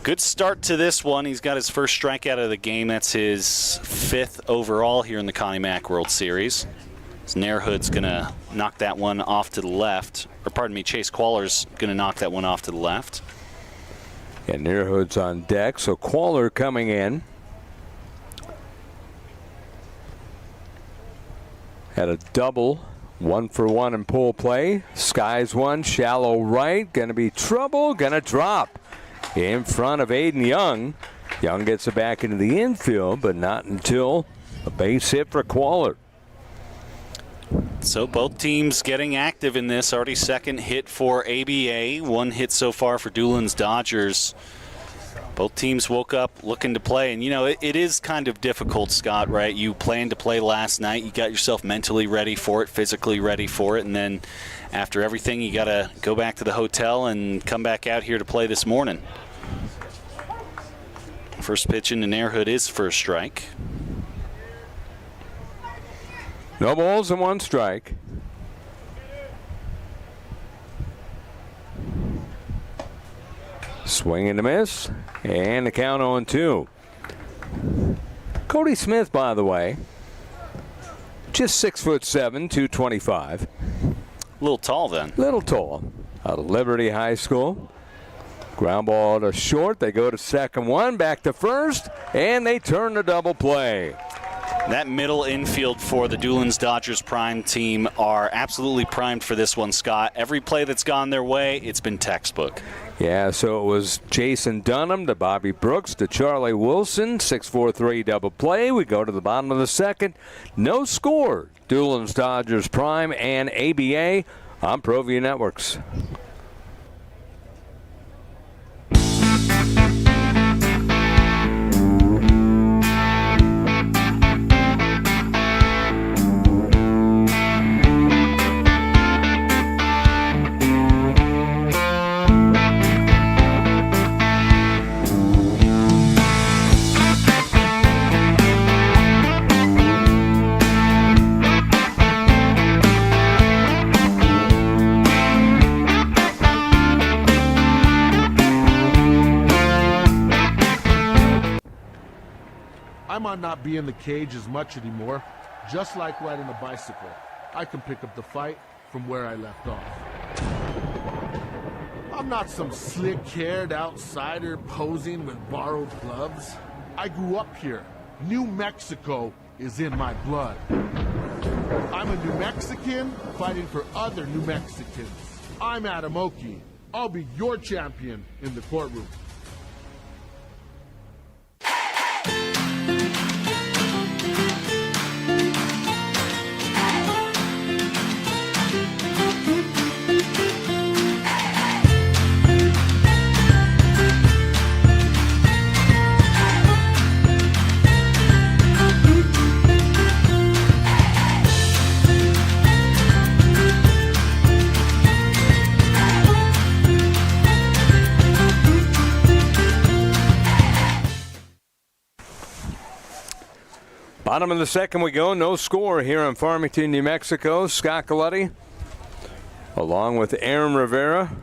Good start to this one. He's got his first strikeout of the game. That's his 5th overall here in the Connie Mack World Series. Nairhood's going to knock that one off to the left. Or pardon me, Chase Qualler's going to knock that one off to the left. And Nairhood's on deck, so Qualler coming in. Had a double, 1 for 1 in pull play. Skies one, shallow right, gonna be trouble, gonna drop in front of Aiden Young. Young gets it back into the infield, but not until a base hit for Qualler. So both teams getting active in this. Already second hit for ABA, 1 hit so far for Dulins Dodgers. Both teams woke up looking to play, and you know, it is kind of difficult, Scott, right? You planned to play last night, you got yourself mentally ready for it, physically ready for it, and then after everything, you got to go back to the hotel and come back out here to play this morning. First pitch into Nairhood is for a strike. No balls and 1 strike. Swing and a miss, and the count on 2. Cody Smith, by the way, just 6'7", 225. A little tall then. Little tall. Out of Liberty High School. Ground ball to short. They go to second one, back to first, and they turn the double play. That middle infield for the Dulins Dodgers prime team are absolutely primed for this one, Scott. Every play that's gone their way, it's been textbook. Yeah, so it was Jason Dunham to Bobby Brooks to Charlie Wilson, 6-4-3 double play. We go to the bottom of the second. No score. Dulins Dodgers prime and ABA on ProView Networks. I might not be in the cage as much anymore. Just like riding a bicycle, I can pick up the fight from where I left off. I'm not some slick-haired outsider posing with borrowed gloves. I grew up here. New Mexico is in my blood. I'm a New Mexican fighting for other New Mexicans. I'm Adam Oki. I'll be your champion in the courtroom. Bottom of the second we go. No score here in Farmington, New Mexico. Scott Galletti along with Aaron Rivera.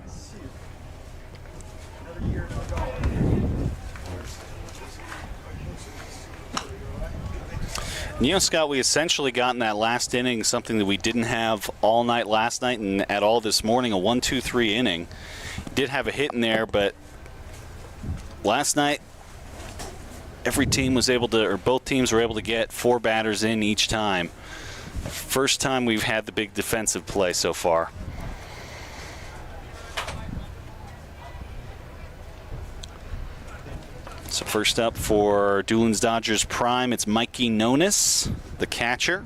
You know, Scott, we essentially got in that last inning something that we didn't have all night last night and at all this morning, a 1-2-3 inning. Did have a hit in there, but last night every team was able to, or both teams were able to get 4 batters in each time. First time we've had the big defensive play so far. So first up for Dulins Dodgers prime, it's Mikey Nonis, the catcher.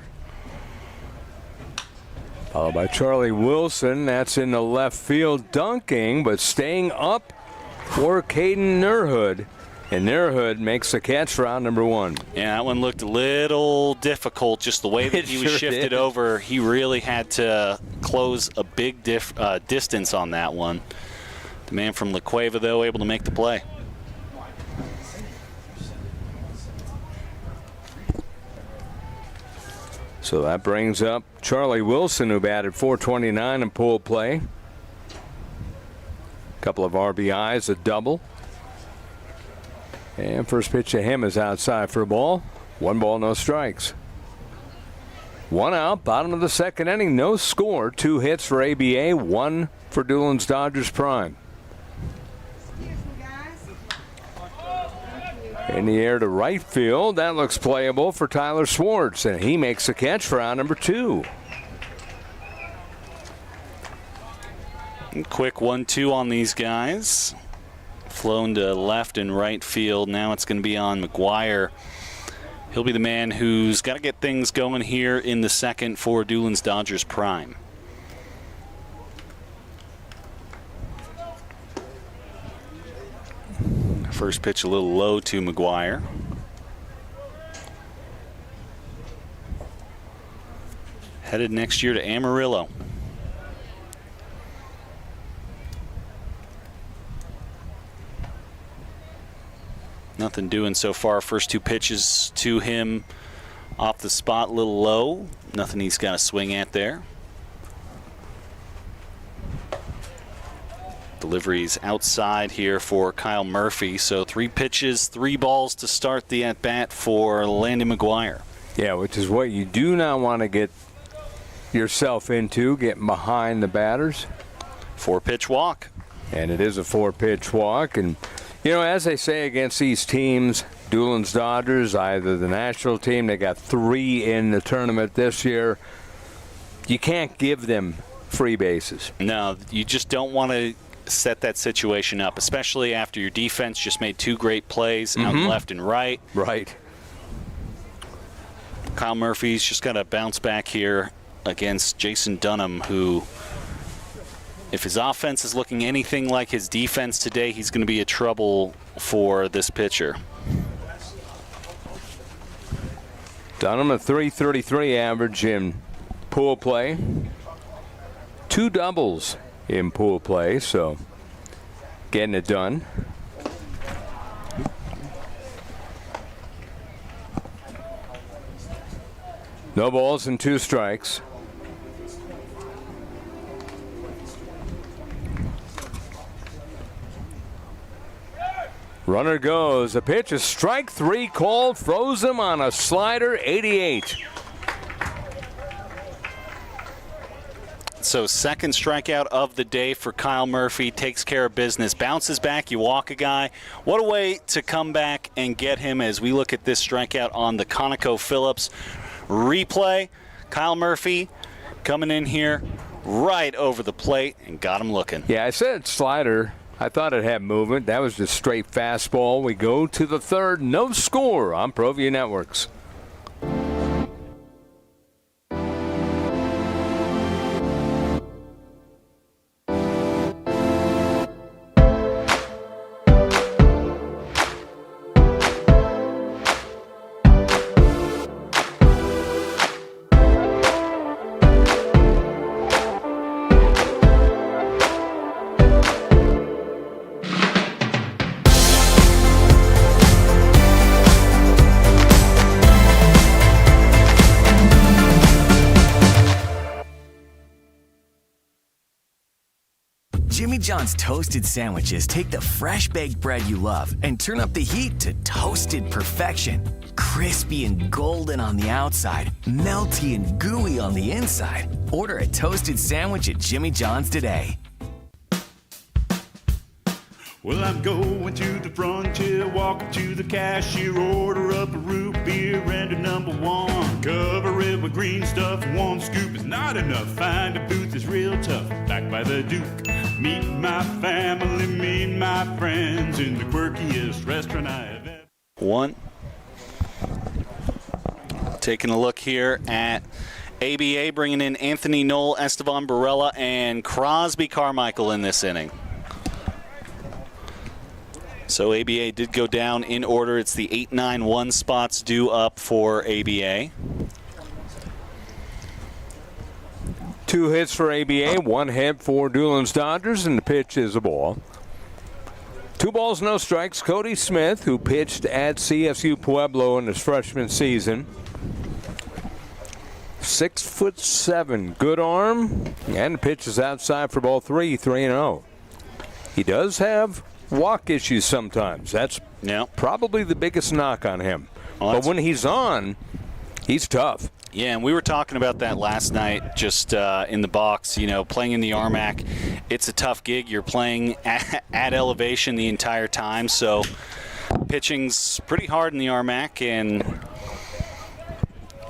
Followed by Charlie Wilson. That's in the left field, dunking, but staying up for Caden Nairhood. And Nairhood makes the catch for out number 1. Yeah, that one looked a little difficult, just the way that he was shifted over. He really had to close a big distance on that one. The man from La Cueva, though, able to make the play. So that brings up Charlie Wilson, who batted .429 in pull play. Couple of RBIs, a double. And first pitch to him is outside for a ball. 1 ball, no strikes. 1 out, bottom of the second inning, no score. 2 hits for ABA, 1 for Dulins Dodgers Prime. In the air to right field, that looks playable for Tyler Swartz, and he makes a catch for out number 2. Quick 1-2 on these guys. Flown to left and right field. Now it's going to be on McGuire. He'll be the man who's got to get things going here in the second for Dulins Dodgers Prime. First pitch a little low to McGuire. Headed next year to Amarillo. Nothing doing so far. First 2 pitches to him off the spot, a little low. Nothing he's got to swing at there. Deliveries outside here for Kyle Murphy. So 3 pitches, 3 balls to start the at-bat for Landon McGuire. Yeah, which is what you do not want to get yourself into, getting behind the batters. 4-pitch walk. And it is a 4-pitch walk. And, you know, as they say against these teams, Dulins Dodgers, either the national team, they got 3 in the tournament this year. You can't give them free bases. No, you just don't want to set that situation up, especially after your defense just made 2 great plays out left and right. Right. Kyle Murphy's just got to bounce back here against Jason Dunham, who, if his offense is looking anything like his defense today, he's going to be a trouble for this pitcher. Dunham a .333 average in pool play. 2 doubles in pool play, so getting it done. No balls and 2 strikes. Runner goes. A pitch, a strike 3 called, froze him on a slider, 88. So second strikeout of the day for Kyle Murphy. Takes care of business. Bounces back. You walk a guy. What a way to come back and get him as we look at this strikeout on the ConocoPhillips replay. Kyle Murphy coming in here right over the plate and got him looking. Yeah, I said slider. I thought it had movement. That was just straight fastball. We go to the third. No score on ProView Networks. Jimmy John's toasted sandwiches take the fresh baked bread you love and turn up the heat to toasted perfection. Crispy and golden on the outside, melty and gooey on the inside. Order a toasted sandwich at Jimmy John's today. Well, I'm going to the frontier, walking to the cashier, order up a root beer and a number 1. Cover it with green stuff, 1 scoop is not enough. Find a booth is real tough, back by the Duke. Meet my family, meet my friends in the quirkiest restaurant I have ever. 1. Taking a look here at ABA, bringing in Anthony Knoll, Estevan Barella, and Crosby Carmichael in this inning. So ABA did go down in order. It's the 8, 9, 1 spots due up for ABA. 2 hits for ABA, 1 hit for Dulins Dodgers, and the pitch is a ball. 2 balls, no strikes. Cody Smith, who pitched at CSU Pueblo in his freshman season. 6'7", good arm, and the pitch is outside for ball 3, 3-0. He does have walk issues sometimes. That's probably the biggest knock on him. But when he's on, he's tough. Yeah, and we were talking about that last night just in the box. You know, playing in the RMAC, it's a tough gig. You're playing at elevation the entire time, so pitching's pretty hard in the RMAC, and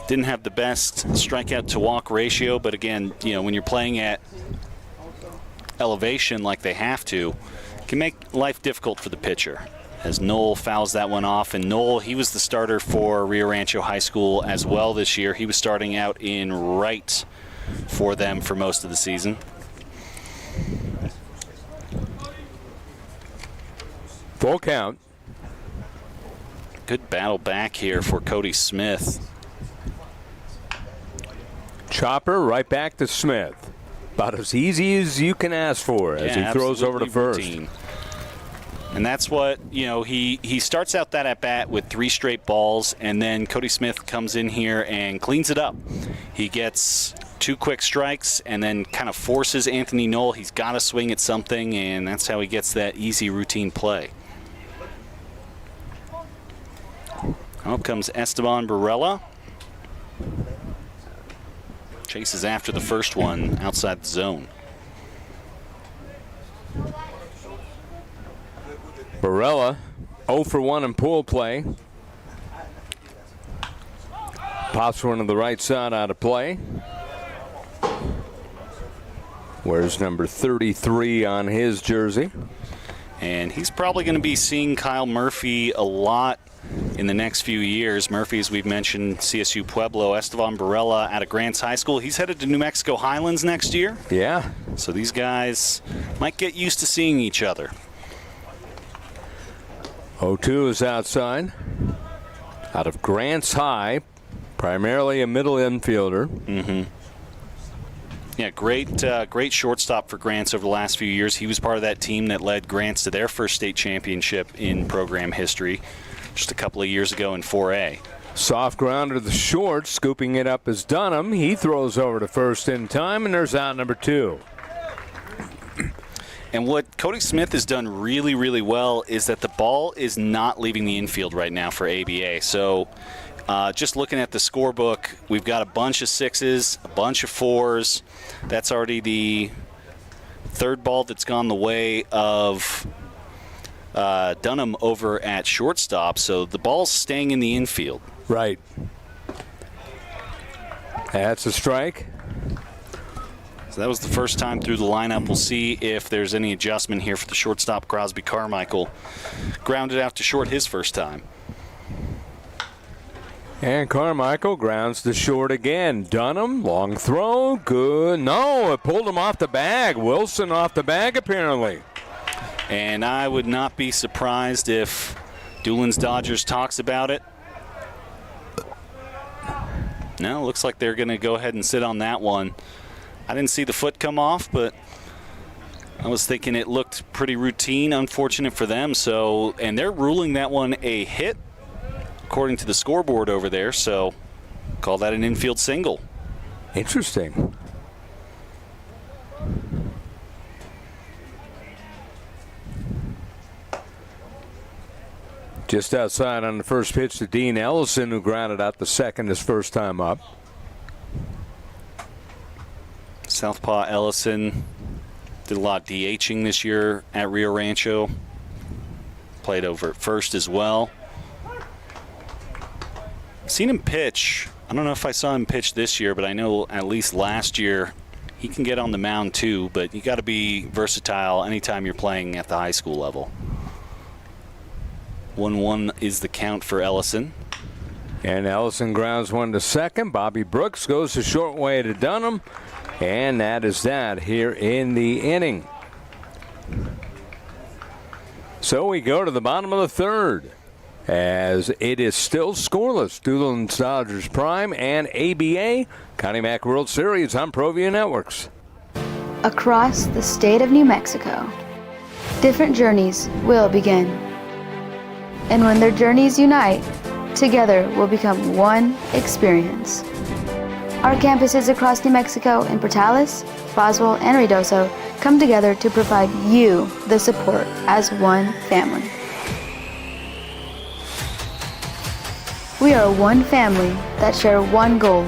didn't have the best strikeout to walk ratio. But again, you know, when you're playing at elevation like they have to, it can make life difficult for the pitcher. As Noel fouls that one off. And Noel, he was the starter for Rio Rancho High School as well this year. He was starting out in right for them for most of the season. Full count. Good battle back here for Cody Smith. Chopper right back to Smith. About as easy as you can ask for as he throws over to first. Routine. And that's what, you know, he starts out that at-bat with 3 straight balls, and then Cody Smith comes in here and cleans it up. He gets 2 quick strikes and then kind of forces Anthony Knoll. He's got to swing at something, and that's how he gets that easy routine play. Up comes Esteban Barella. Chases after the first one outside the zone. Barella 0 for 1 in pool play. Pops one to the right side out of play. Wears number 33 on his jersey. And he's probably going to be seeing Kyle Murphy a lot in the next few years. Murphy, as we've mentioned, CSU Pueblo. Esteban Barella out of Grants High School. He's headed to New Mexico Highlands next year. Yeah. So these guys might get used to seeing each other. 0-2 is outside. Out of Grants High, primarily a middle infielder. Mm-hmm. Yeah, great shortstop for Grants over the last few years. He was part of that team that led Grants to their first state championship in program history just a couple of years ago in 4A. Soft grounder to the short, scooping it up is Dunham. He throws over to first in time, and there's out number 2. And what Cody Smith has done really, really well is that the ball is not leaving the infield right now for ABA. So just looking at the scorebook, we've got a bunch of 6s, a bunch of 4s. That's already the 3rd ball that's gone the way of Dunham over at shortstop. So the ball's staying in the infield. Right. That's a strike. So that was the first time through the lineup. We'll see if there's any adjustment here for the shortstop, Crosby Carmichael. Grounded out to short his first time. And Carmichael grounds to short again. Dunham, long throw, good. No, it pulled him off the bag. Wilson off the bag, apparently. And I would not be surprised if Dulins Dodgers talks about it. No, looks like they're going to go ahead and sit on that one. I didn't see the foot come off, but I was thinking it looked pretty routine. Unfortunate for them. So, and they're ruling that one a hit, according to the scoreboard over there. So, call that an infield single. Interesting. Just outside on the first pitch to Dean Ellison, who grounded out the second his first time up. Southpaw Ellison did a lot of DHing this year at Rio Rancho. Played over at first as well. Seen him pitch. I don't know if I saw him pitch this year, but I know at least last year he can get on the mound too, but you got to be versatile anytime you're playing at the high school level. 1-1 is the count for Ellison. And Ellison grounds one to second. Bobby Brooks goes the short way to Dunham. And that is that here in the inning. So we go to the bottom of the 3rd as it is still scoreless. Dulins Dodgers Prime and ABA Connie Mack World Series on ProView Networks. Across the state of New Mexico, different journeys will begin. And when their journeys unite, together will become one experience. Our campuses across New Mexico in Portales, Roswell, and Ruidoso come together to provide you the support as one family. We are one family that share one goal,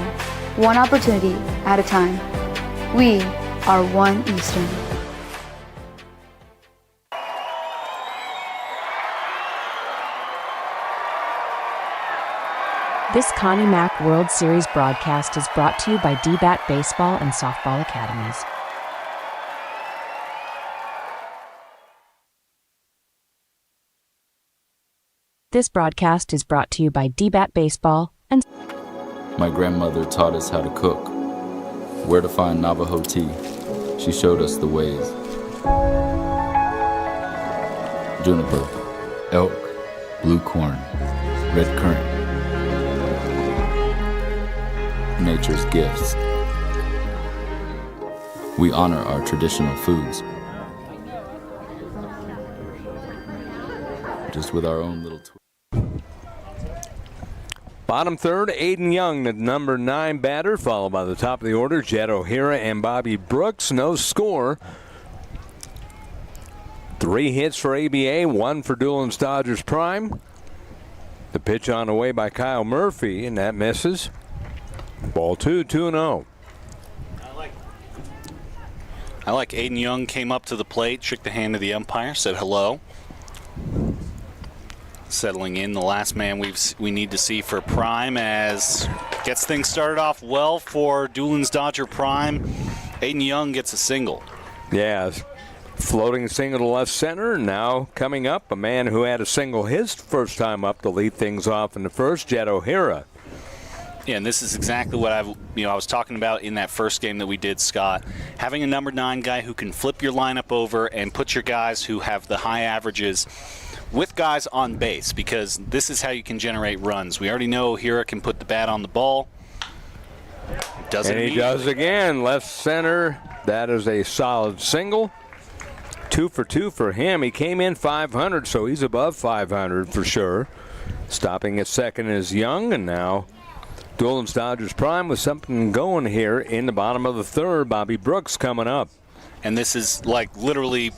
one opportunity at a time. We are one Eastern. This Connie Mack World Series broadcast is brought to you by DBAT Baseball and Softball Academies. This broadcast is brought to you by DBAT Baseball and... My grandmother taught us how to cook, where to find Navajo tea. She showed us the ways. Juniper, elk, blue corn, red currant. Nature's gifts. We honor our traditional foods, just with our own little twist. Bottom third, Aiden Young, the number 9 batter, followed by the top of the order, Jed O'Hara and Bobby Brooks. No score. 3 hits for ABA, 1 for Dulins Dodgers Prime. The pitch on the way by Kyle Murphy, and that misses. Ball 2, 2-0. I like Aiden Young came up to the plate, shook the hand of the umpire, said hello. Settling in, the last man we need to see for Prime, as gets things started off well for Dulins Dodger Prime. Aiden Young gets a single. Yeah, floating single to left center. Now coming up, a man who had a single his first time up to lead things off in the first, Jed O'Hara. Yeah, and this is exactly what I was talking about in that first game that we did, Scott. Having a number 9 guy who can flip your lineup over and put your guys who have the high averages with guys on base, because this is how you can generate runs. We already know Hira can put the bat on the ball. Does it? And he does again, left center. That is a solid single. 2 for 2 for him. He came in 500, so he's above 500 for sure. Stopping at second is Young, and now Dulins Dodgers Prime with something going here in the bottom of the third. Bobby Brooks coming up. And this is like literally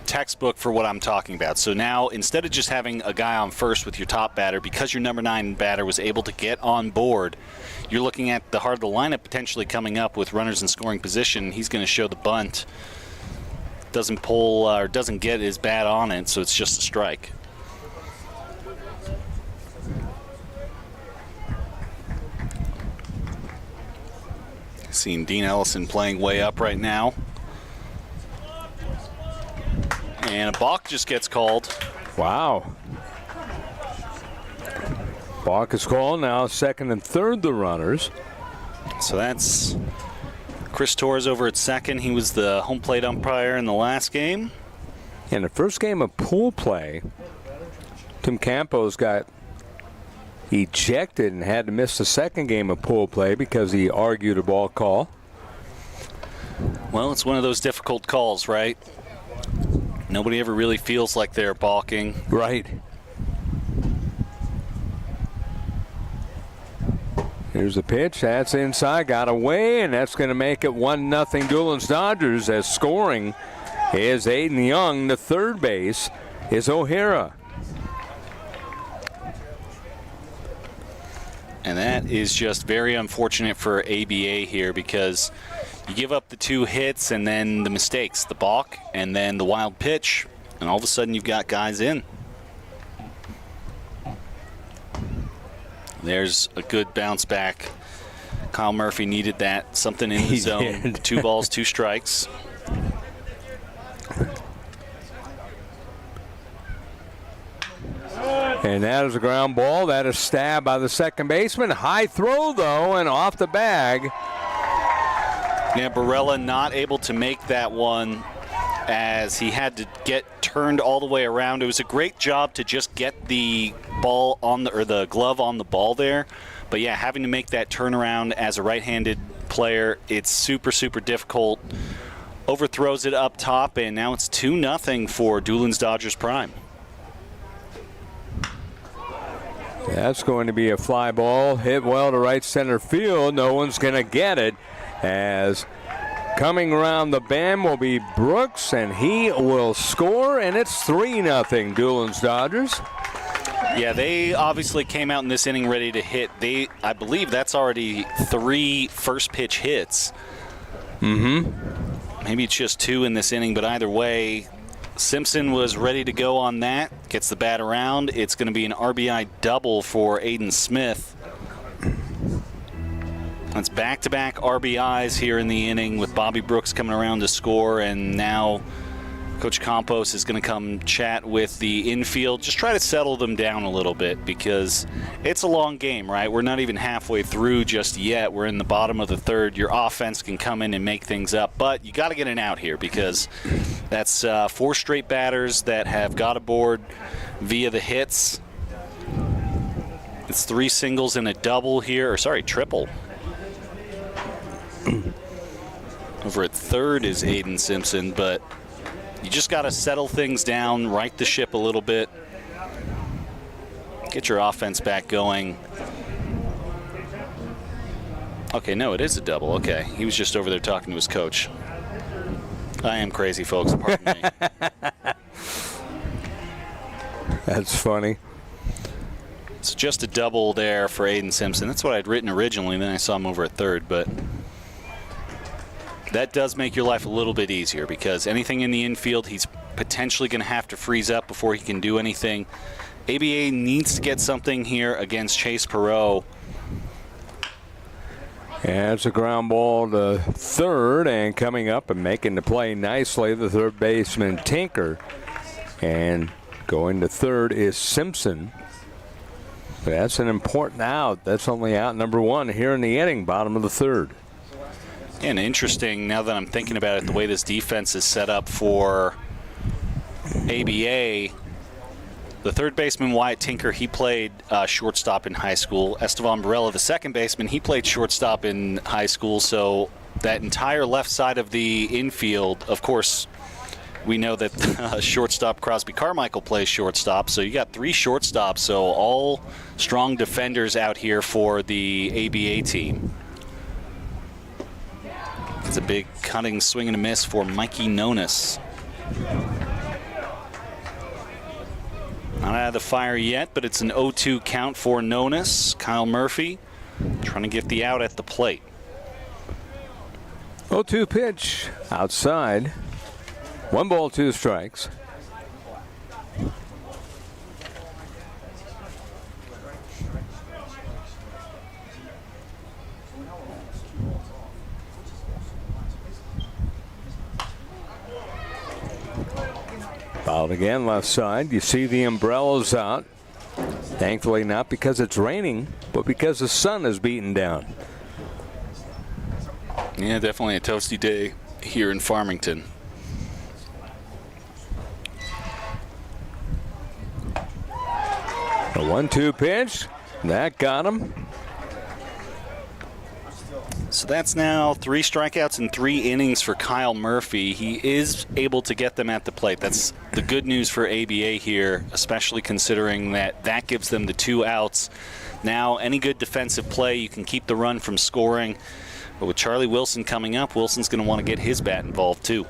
textbook for what I'm talking about. So now, instead of just having a guy on first with your top batter, because your number 9 batter was able to get on board, you're looking at the heart of the lineup potentially coming up with runners in scoring position. He's going to show the bunt. Doesn't pull or doesn't get his bat on it, so it's just a strike. Seeing Dean Ellison playing way up right now. And a balk just gets called. Wow. Balk is called. Now second and third the runners. So that's Chris Torres over at second. He was the home plate umpire in the last game. In the first game of pool play, Tim Campos got ejected and had to miss the second game of pool play because he argued a ball call. Well, it's one of those difficult calls, right? Nobody ever really feels like they're balking. Right. Here's the pitch. That's inside. Got away, and that's going to make it 1-0 Dulins Dodgers, as scoring is Aiden Young. The third base is O'Hara. And that is just very unfortunate for ABA here, because you give up the 2 hits and then the mistakes, the balk and then the wild pitch, and all of a sudden you've got guys in. There's a good bounce back. Kyle Murphy needed that, something in the zone. 2 balls, 2 strikes. And that is a ground ball. That is stabbed by the second baseman. High throw, though, and off the bag. Yeah, Barella not able to make that one, as he had to get turned all the way around. It was a great job to just get the ball on the glove on the ball there. But yeah, having to make that turnaround as a right-handed player, it's super, super difficult. Overthrows it up top, and now it's 2-0 for Dulins Dodgers Prime. That's going to be a fly ball. Hit well to right center field. No one's going to get it, as coming around the bend will be Brooks, and he will score, and it's 3-0 Dulins Dodgers. Yeah, they obviously came out in this inning ready to hit. I believe that's already 3 first pitch hits. Maybe it's just 2 in this inning, but either way, Simpson was ready to go on that. Gets the bat around. It's going to be an RBI double for Aiden Smith. That's back-to-back RBIs here in the inning with Bobby Brooks coming around to score, and now Coach Campos is going to come chat with the infield, just try to settle them down a little bit, because it's a long game, right? We're not even halfway through just yet. We're in the bottom of the third. Your offense can come in and make things up, but you got to get an out here, because that's 4 straight batters that have got aboard via the hits. It's 3 singles and a double here, or sorry, triple. Over at third is Aiden Simpson, but you just got to settle things down, right the ship a little bit, get your offense back going. Okay, no, it is a double. Okay, he was just over there talking to his coach. I am crazy, folks. Pardon me. That's funny. It's just a double there for Aiden Simpson. That's what I'd written originally, then I saw him over at third, but that does make your life a little bit easier, because anything in the infield, he's potentially going to have to freeze up before he can do anything. ABA needs to get something here against Chase Perot. And it's a ground ball to third, and coming up and making the play nicely, the third baseman Tinker. And going to third is Simpson. That's an important out. That's only out number 1 here in the inning, bottom of the third. And interesting, now that I'm thinking about it, the way this defense is set up for ABA. The third baseman, Wyatt Tinker, he played shortstop in high school. Estevan Barella, the second baseman, he played shortstop in high school. So that entire left side of the infield, of course, we know that shortstop Crosby Carmichael plays shortstop. So you got 3 shortstops, so all strong defenders out here for the ABA team. It's a big cutting swing and a miss for Mikey Nonis. Not out of the fire yet, but it's an 0-2 count for Nonis. Kyle Murphy trying to get the out at the plate. 0-2 pitch outside. 1 ball, 2 strikes. Fouled again left side. You see the umbrellas out. Thankfully not because it's raining, but because the sun is beating down. Yeah, definitely a toasty day here in Farmington. A 1-2 pitch. That got him. So that's now 3 strikeouts in 3 innings for Kyle Murphy. He is able to get them at the plate. That's the good news for ABA here, especially considering that gives them the 2 outs. Now, any good defensive play, you can keep the run from scoring. But with Charlie Wilson coming up, Wilson's going to want to get his bat involved too.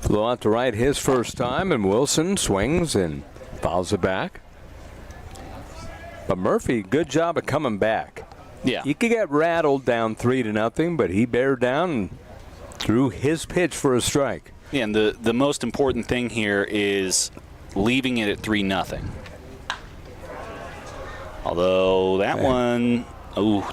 Flew out to right his first time, and Wilson swings and fouls it back. But Murphy, good job of coming back. Yeah. You could get rattled down 3-0, but he bared down and threw his pitch for a strike. Yeah, and the most important thing here is leaving it at 3-0. Although that one,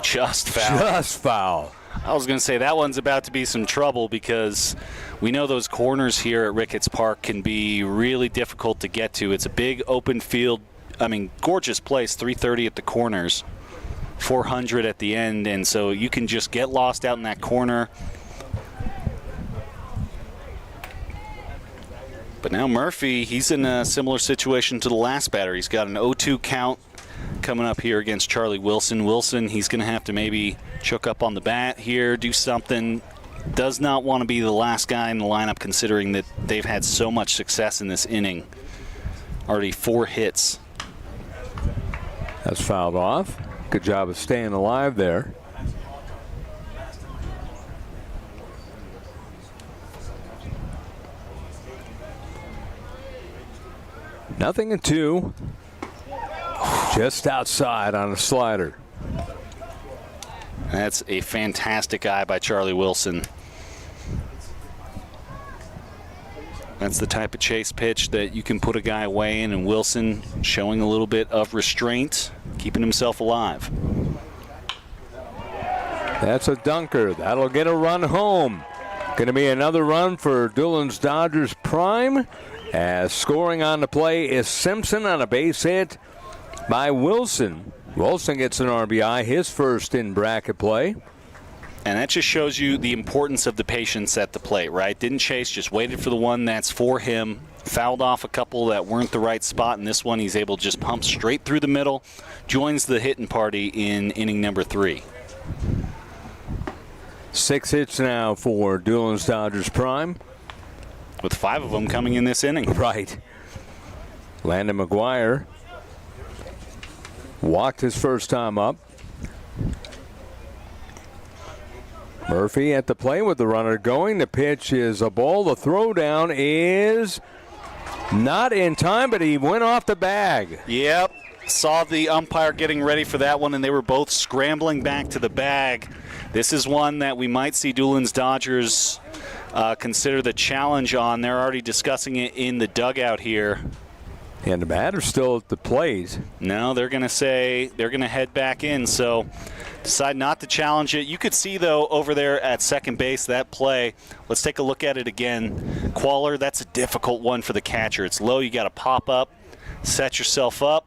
just foul. Just foul. I was going to say that one's about to be some trouble, because we know those corners here at Ricketts Park can be really difficult to get to. It's a big open field. I mean, gorgeous place, 330 at the corners. 400 at the end, and so you can just get lost out in that corner. But now Murphy, he's in a similar situation to the last batter. He's got an 0-2 count coming up here against Charlie Wilson. Wilson, he's going to have to maybe choke up on the bat here, do something. Does not want to be the last guy in the lineup, considering that they've had so much success in this inning. Already 4 hits. That's fouled off. Good job of staying alive there. Nothing in 2. Just outside on a slider. That's a fantastic eye by Charlie Wilson. That's the type of chase pitch that you can put a guy away in, and Wilson showing a little bit of restraint, keeping himself alive. That's a dunker. That'll get a run home. Going to be another run for Dulins Dodgers prime, as scoring on the play is Simpson on a base hit by Wilson. Wilson gets an RBI, his first in bracket play. And that just shows you the importance of the patience at the plate, right? Didn't chase, just waited for the one that's for him. Fouled off a couple that weren't the right spot, and this one he's able to just pump straight through the middle. Joins the hitting party in inning number 3. 6 hits now for Dulins Dodgers prime. With 5 of them coming in this inning. Right. Landon McGuire walked his first time up. Murphy at the plate with the runner going. The pitch is a ball. The throw down is not in time, but he went off the bag. Yep. Saw the umpire getting ready for that one, and they were both scrambling back to the bag. This is one that we might see Dulins Dodgers consider the challenge on. They're already discussing it in the dugout here. And the batter's still at the plate. No, they're going to say they're going to head back in, so decide not to challenge it. You could see, though, over there at second base, that play. Let's take a look at it again. Qualler, that's a difficult one for the catcher. It's low. You got to pop up, set yourself up.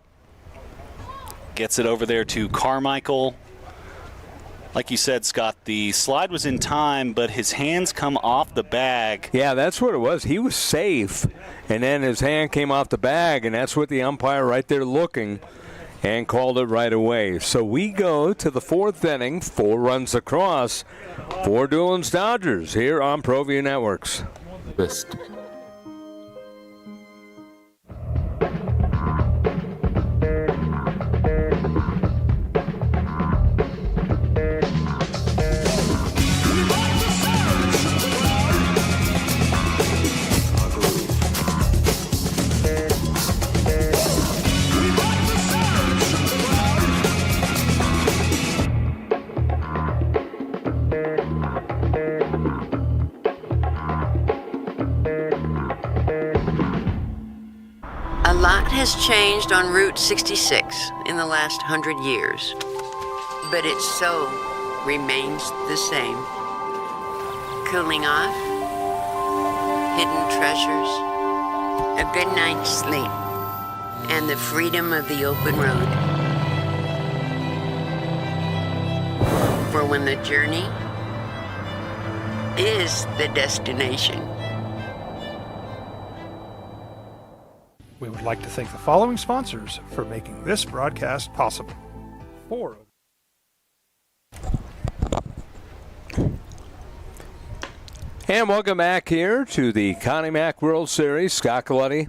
Gets it over there to Carmichael. Like you said, Scott, the slide was in time, but his hands come off the bag. Yeah, that's what it was. He was safe, and then his hand came off the bag, and that's what the umpire right there looking and called it right away. So we go to the 4th inning, 4 runs across for Dulins Dodgers here on ProView Networks. Twist. A lot has changed on Route 66 in the last 100 years, but it so remains the same. Cooling off, hidden treasures, a good night's sleep, and the freedom of the open road. For when the journey is the destination. We would like to thank the following sponsors for making this broadcast possible. And welcome back here to the Connie Mack World Series. Scott Coletti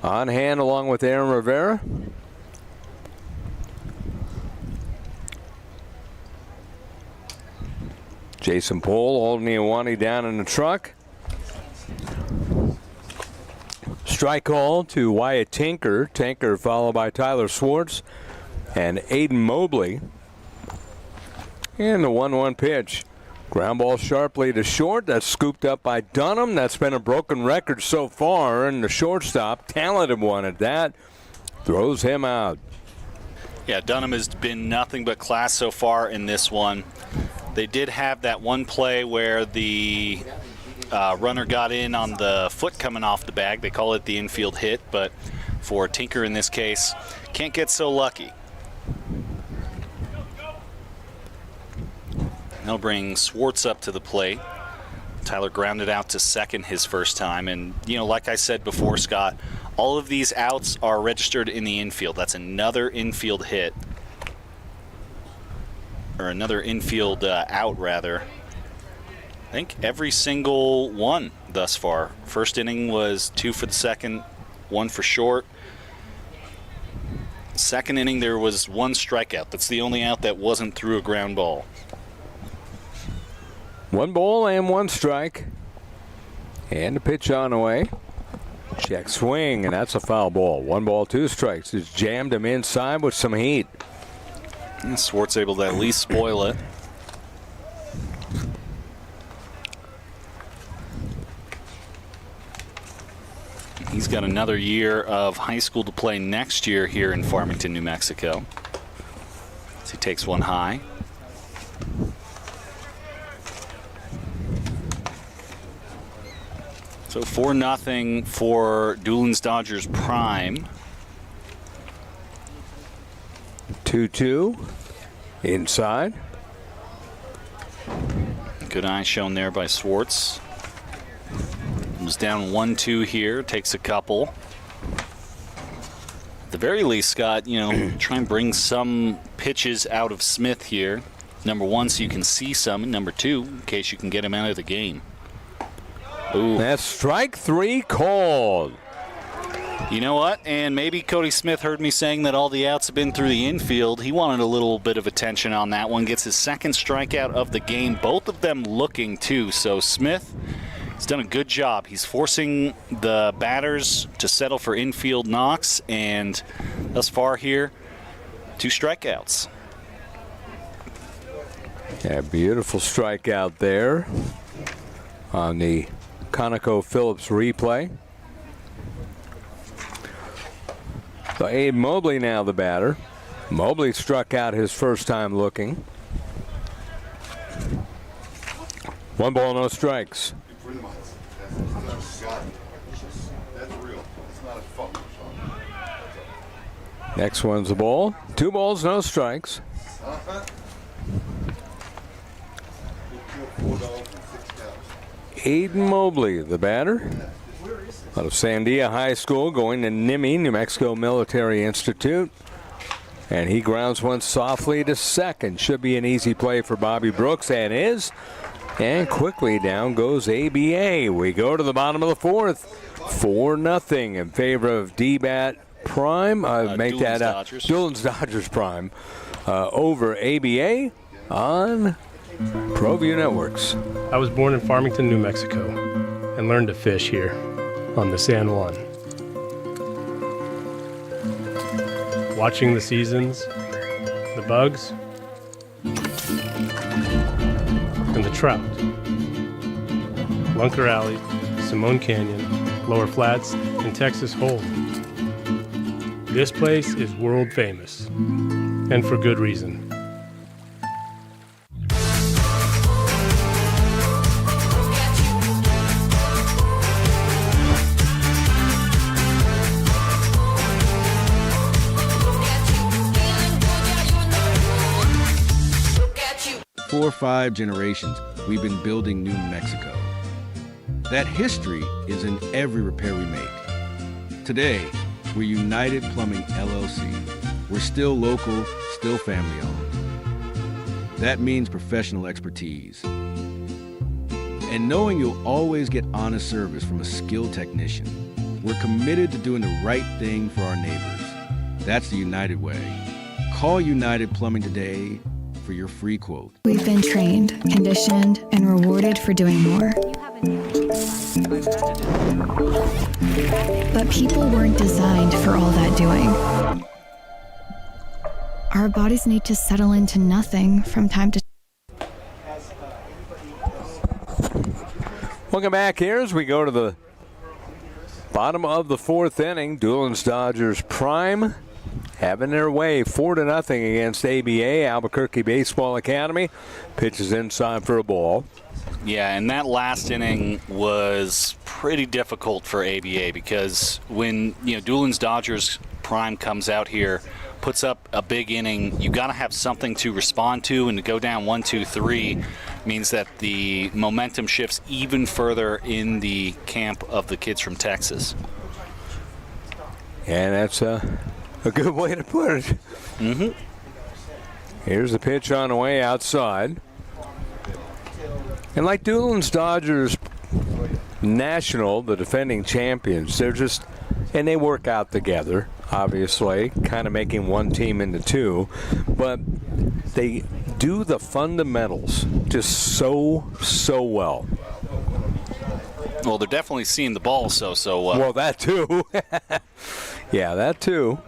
on hand along with Aaron Rivera. Jason Pohl holding Iwani down in the truck. Strike call to Wyatt Tinker. Tinker followed by Tyler Swartz and Aiden Mobley. And the 1-1 pitch. Ground ball sharply to short. That's scooped up by Dunham. That's been a broken record so far. And the shortstop, talented one at that, throws him out. Yeah, Dunham has been nothing but class so far in this one. They did have that one play where the runner got in on the foot coming off the bag. They call it the infield hit, but for Tinker in this case, can't get so lucky. They'll bring Swartz up to the plate. Tyler grounded out to second his first time, and like I said before, Scott, all of these outs are registered in the infield. That's another infield hit, or another infield out rather. I think every single one thus far. First inning was 2 for the second, 1 for short. Second inning, there was one strikeout. That's the only out that wasn't through a ground ball. 1 ball and 1 strike. And the pitch on the way. Check swing, and that's a foul ball. 1 ball, 2 strikes. Just jammed him inside with some heat. And Swartz able to at least spoil it. He's got another year of high school to play next year here in Farmington, New Mexico. So he takes one high. So 4-0 for Dulins Dodgers Prime. 2-2 inside. Good eye shown there by Swartz. Was down 1-2 here, takes a couple. At the very least, Scott, try and bring some pitches out of Smith here. Number 1, so you can see some, and number 2, in case you can get him out of the game. Ooh. That's strike 3 called. You know what? And maybe Cody Smith heard me saying that all the outs have been through the infield. He wanted a little bit of attention on that one. Gets his second strikeout of the game. Both of them looking, too. So Smith, he's done a good job. He's forcing the batters to settle for infield knocks, and thus far here, 2 strikeouts. Yeah, beautiful strikeout there on the ConocoPhillips replay. So Abe Mobley now the batter. Mobley struck out his first time looking. 1 ball, no strikes. Next one's a ball. 2 balls, no strikes. Aiden Mobley, the batter, out of Sandia High School, going to NIMI, New Mexico Military Institute. And he grounds one softly to second. Should be an easy play for Bobby Brooks, and is. And quickly down goes ABA. We go to the bottom of the 4th. 4-0 in favor of D-Bat Prime. Dulins Dodgers Prime over ABA on ProView Networks. I was born in Farmington, New Mexico, and learned to fish here on the San Juan. Watching the seasons, the bugs, and the trout. Lunker Alley, Simone Canyon, Lower Flats, and Texas Hold. This place is world famous, and for good reason. For 5 generations, we've been building New Mexico. That history is in every repair we make. Today, we're United Plumbing LLC. We're still local, still family owned. That means professional expertise. And knowing you'll always get honest service from a skilled technician. We're committed to doing the right thing for our neighbors. That's the United way. Call United Plumbing today for your free quote. We've been trained, conditioned, and rewarded for doing more. But people weren't designed for all that doing. Our bodies need to settle into nothing from time to time. Welcome back here as we go to the bottom of the 4th inning. Dulins Dodgers Prime having their way 4-0 against ABA, Albuquerque Baseball Academy. Pitches inside for a ball. Yeah, and that last inning was pretty difficult for ABA because when Dulins Dodgers Prime comes out here, puts up a big inning, you got to have something to respond to, and to go down 1-2-3 means that the momentum shifts even further in the camp of the kids from Texas. And that's a good way to put it. Mm-hmm. Here's the pitch on the way outside. And like Dulins Dodgers National, the defending champions, and they work out together. obviously, kind of making one team into two. But they do the fundamentals just so well. Well, they're definitely seeing the ball so well. Well, that too. Yeah, that too.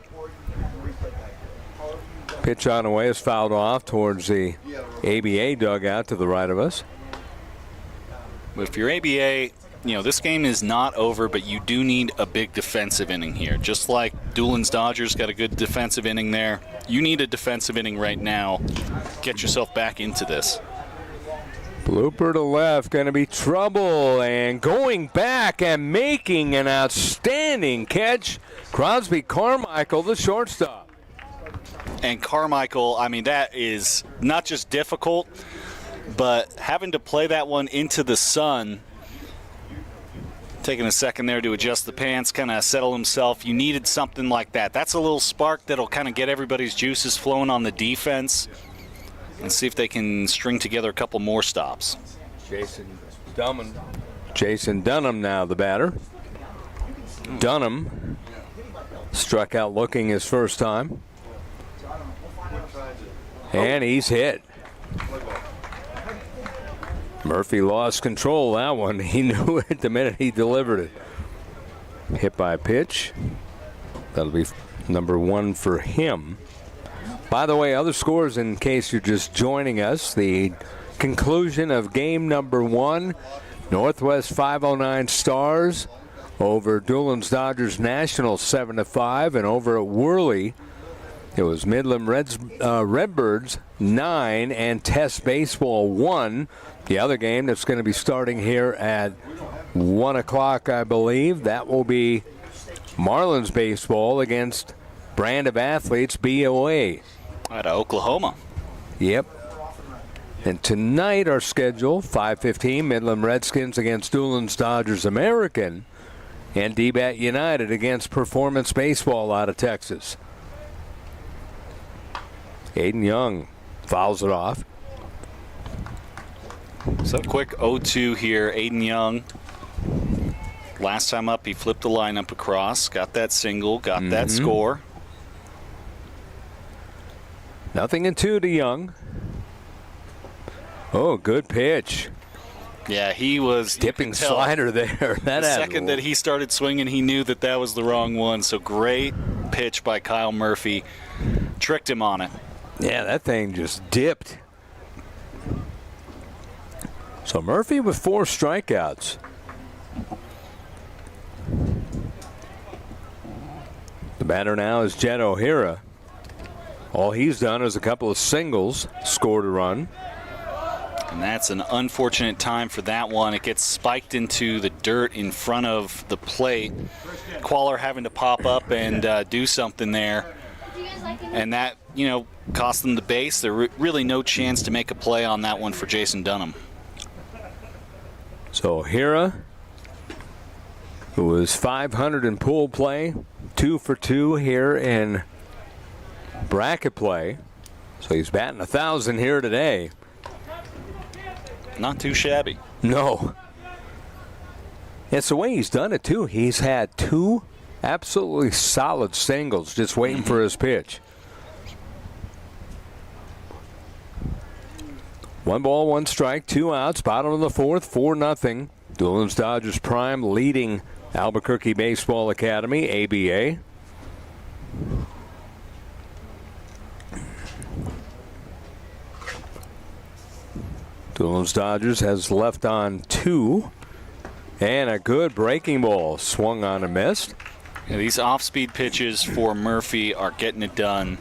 Pitch on the way is fouled off towards the ABA dugout to the right of us. If you're ABA, this game is not over, but you do need a big defensive inning here. Just like Dulins Dodgers got a good defensive inning there, you need a defensive inning right now. Get yourself back into this. Blooper to left, going to be trouble, and going back and making an outstanding catch. Crosby Carmichael, the shortstop. And Carmichael, that is not just difficult, but having to play that one into the sun, taking a second there to adjust the pants, kind of settle himself. You needed something like that. That's a little spark that'll kind of get everybody's juices flowing on the defense and see if they can string together a couple more stops. Jason Dunham now the batter. Dunham struck out looking his first time. And he's hit. Murphy lost control of that one. He knew it the minute he delivered it. Hit by a pitch. That'll be number one for him. By the way, other scores in case you're just joining us. The conclusion of game number one. Northwest 509 Stars over Dulins Dodgers Nationals 7-5. And over at Worley, it was Midland Redbirds 9 and Test Baseball 1. The other game that's going to be starting here at 1 o'clock, I believe, that will be Marlins baseball against Brand of Athletes BOA. Out of Oklahoma. Yep. And tonight our schedule, 5:15, Midland Redskins against Dulins Dodgers American, and DBAT United against Performance Baseball out of Texas. Aiden Young fouls it off. So quick 0-2 here. Aiden Young. Last time up, he flipped the lineup across, got that single, got that score. 0-2 to Young. Oh, good pitch. Yeah, he was dipping slider there. The second that he started swinging, he knew that was the wrong one. So great pitch by Kyle Murphy. Tricked him on it. Yeah, that thing just dipped. So Murphy with 4 strikeouts. The batter now is Jed O'Hara. All he's done is a couple of singles, scored a run. And that's an unfortunate time for that one. It gets spiked into the dirt in front of the plate. Qualler having to pop up and do something there. And that, cost them the base. There really no chance to make a play on that one for Jason Dunham. So O'Hara, who was 500 in pool play, 2 for 2 here in bracket play. So he's batting 1,000 here today. Not too shabby. No. It's the way he's done it, too. He's had 2 absolutely solid singles just waiting for his pitch. 1 ball, 1 strike, 2 outs, bottom of the 4th, 4-0. Dulins Dodgers Prime leading Albuquerque Baseball Academy, ABA. Dulins Dodgers has left on 2. And a good breaking ball swung on and missed. Yeah, these off-speed pitches for Murphy are getting it done.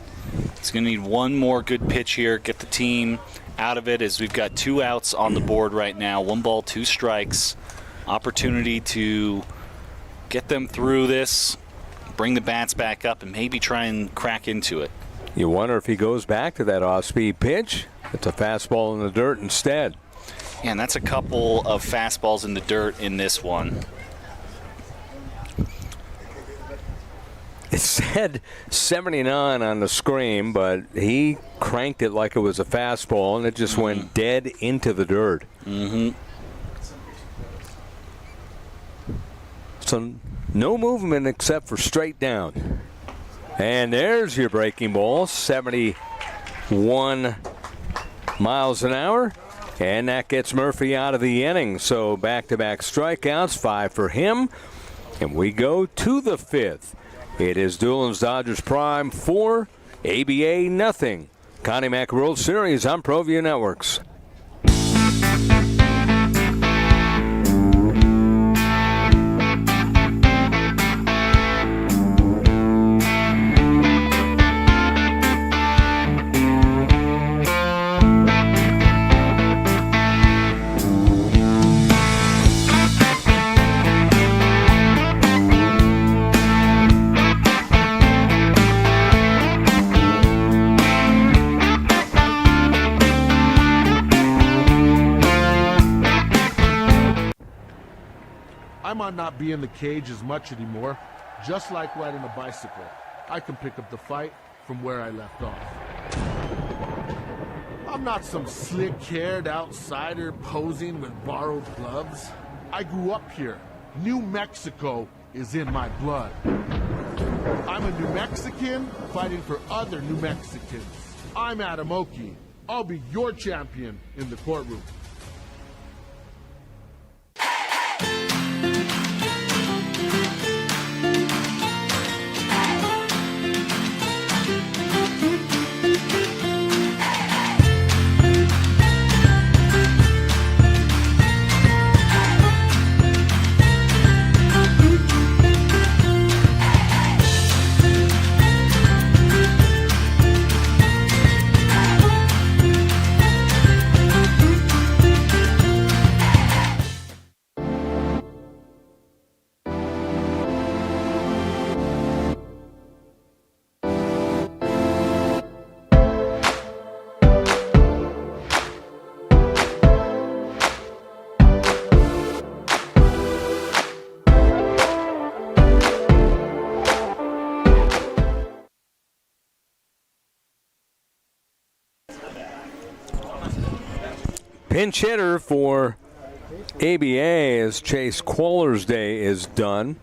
He's going to need 1 more good pitch here, get the team out of it, as we've got 2 outs on the board right now. 1 ball, 2 strikes. Opportunity to get them through this, bring the bats back up, and maybe try and crack into it. You wonder if he goes back to that off-speed pitch. It's a fastball in the dirt instead. Yeah, and that's a couple of fastballs in the dirt in this one. It said 79 on the screen, but he cranked it like it was a fastball, and it just went dead into the dirt. So no movement except for straight down. And there's your breaking ball, 71 miles an hour. And that gets Murphy out of the inning. So back-to-back strikeouts, 5 for him. And we go to the 5th. It is Dulins Dodgers Prime 4, ABA nothing. Connie Mack World Series on ProView Networks. I might not be in the cage as much anymore. Just like riding a bicycle, I can pick up the fight from where I left off. I'm not some slick-haired outsider posing with borrowed gloves. I grew up here. New Mexico is in my blood. I'm a New Mexican fighting for other New Mexicans. I'm Adam Oki. I'll be your champion in the courtroom. Pinch hitter for ABA as Chase Qualler's day is done.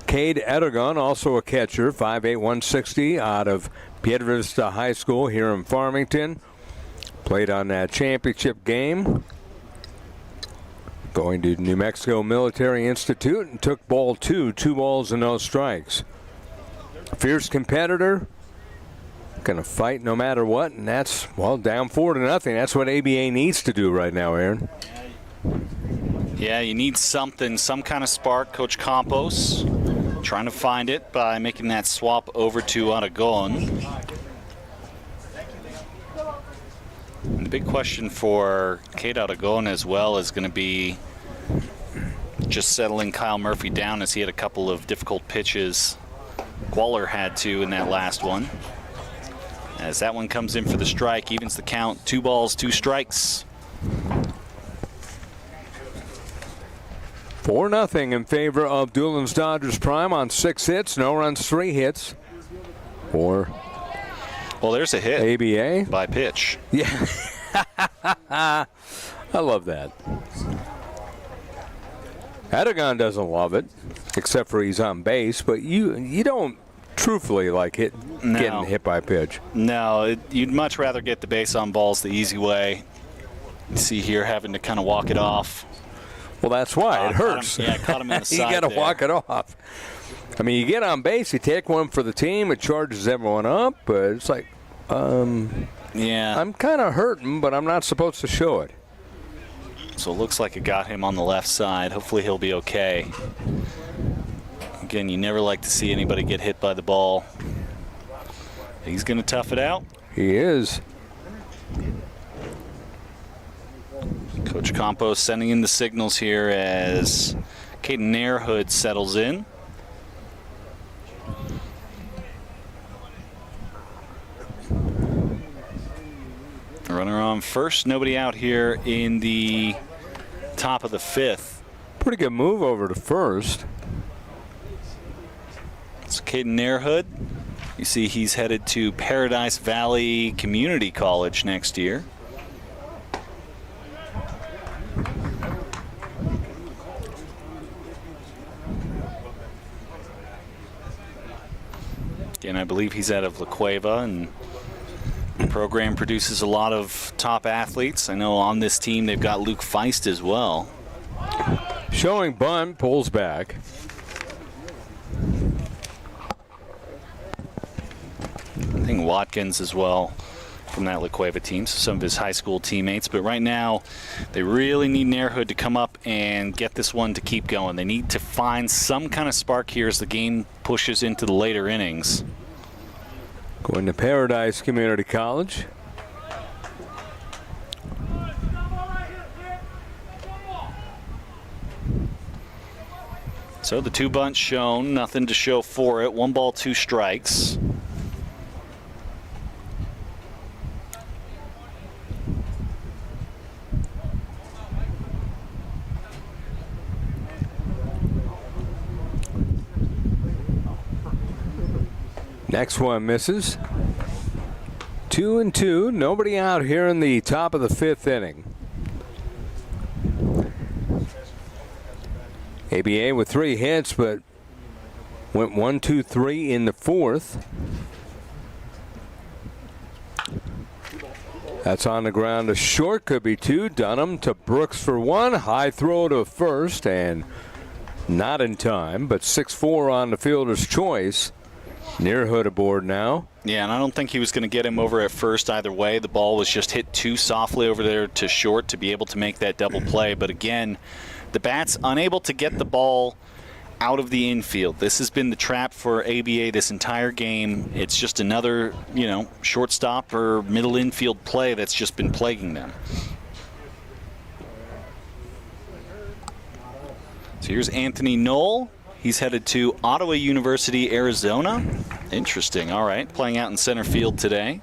Cade Edegon, also a catcher, 5'8", 160, out of Piedra Vista High School here in Farmington. Played on that championship game. Going to New Mexico Military Institute and took ball 2 balls and no strikes. Fierce competitor. Going to fight no matter what, and that's, well, down 4-0. That's what ABA needs to do right now, Aaron. Yeah, you need something, some kind of spark. Coach Campos trying to find it by making that swap over to Aragon. And the big question for Cade Aragon as well is going to be just settling Kyle Murphy down, as he had a couple of difficult pitches. Qualler had to in that last one. As that one comes in for the strike, evens the count, 2 balls, 2 strikes. 4-0 in favor of Dulins Dodgers Prime on 6 hits, no runs, 3 hits. Well, there's a hit. ABA by pitch. Yeah. I love that. Edegon doesn't love it, except for he's on base, but you don't truthfully like getting hit by pitch. No, you'd much rather get the base on balls the easy way. You see here having to kind of walk it off. Well, that's why it hurts. Caught him in the side. You got to walk it off. I mean, you get on base, you take one for the team, it charges everyone up, but it's like, yeah, I'm kind of hurting, but I'm not supposed to show it. So it looks like it got him on the left side. Hopefully he'll be okay. Again, you never like to see anybody get hit by the ball. He's going to tough it out. He is. Coach Campos sending in the signals here as Caden Nairhood settles in. Runner on first, nobody out here in the top of the 5th. Pretty good move over to first. It's Caden Nairhood. You see he's headed to Paradise Valley Community College next year. Again, I believe he's out of La Cueva, and the program produces a lot of top athletes. I know on this team they've got Luke Feist as well. Showing bunt, pulls back. I think Watkins as well from that La Cueva team, so some of his high school teammates. But right now, they really need Nairhood to come up and get this one to keep going. They need to find some kind of spark here as the game pushes into the later innings. Going to Paradise Community College. So the 2 bunts shown, nothing to show for it. 1 ball, 2 strikes. Next one misses. 2-2. Nobody out here in the top of the 5th inning. ABA with 3 hits, but went 1-2-3 in the 4th. That's on the ground. A short, could be 2. Dunham to Brooks for 1. High throw to first, and not in time, but 6-4 on the fielder's choice. Nairhood aboard now. Yeah, and I don't think he was going to get him over at first either way. The ball was just hit too softly over there to short to be able to make that double play. But again, the bat's unable to get the ball out of the infield. This has been the trap for ABA this entire game. It's just another, shortstop or middle infield play that's just been plaguing them. So here's Anthony Knoll. He's headed to Ottawa University, Arizona. Interesting. All right. Playing out in center field today.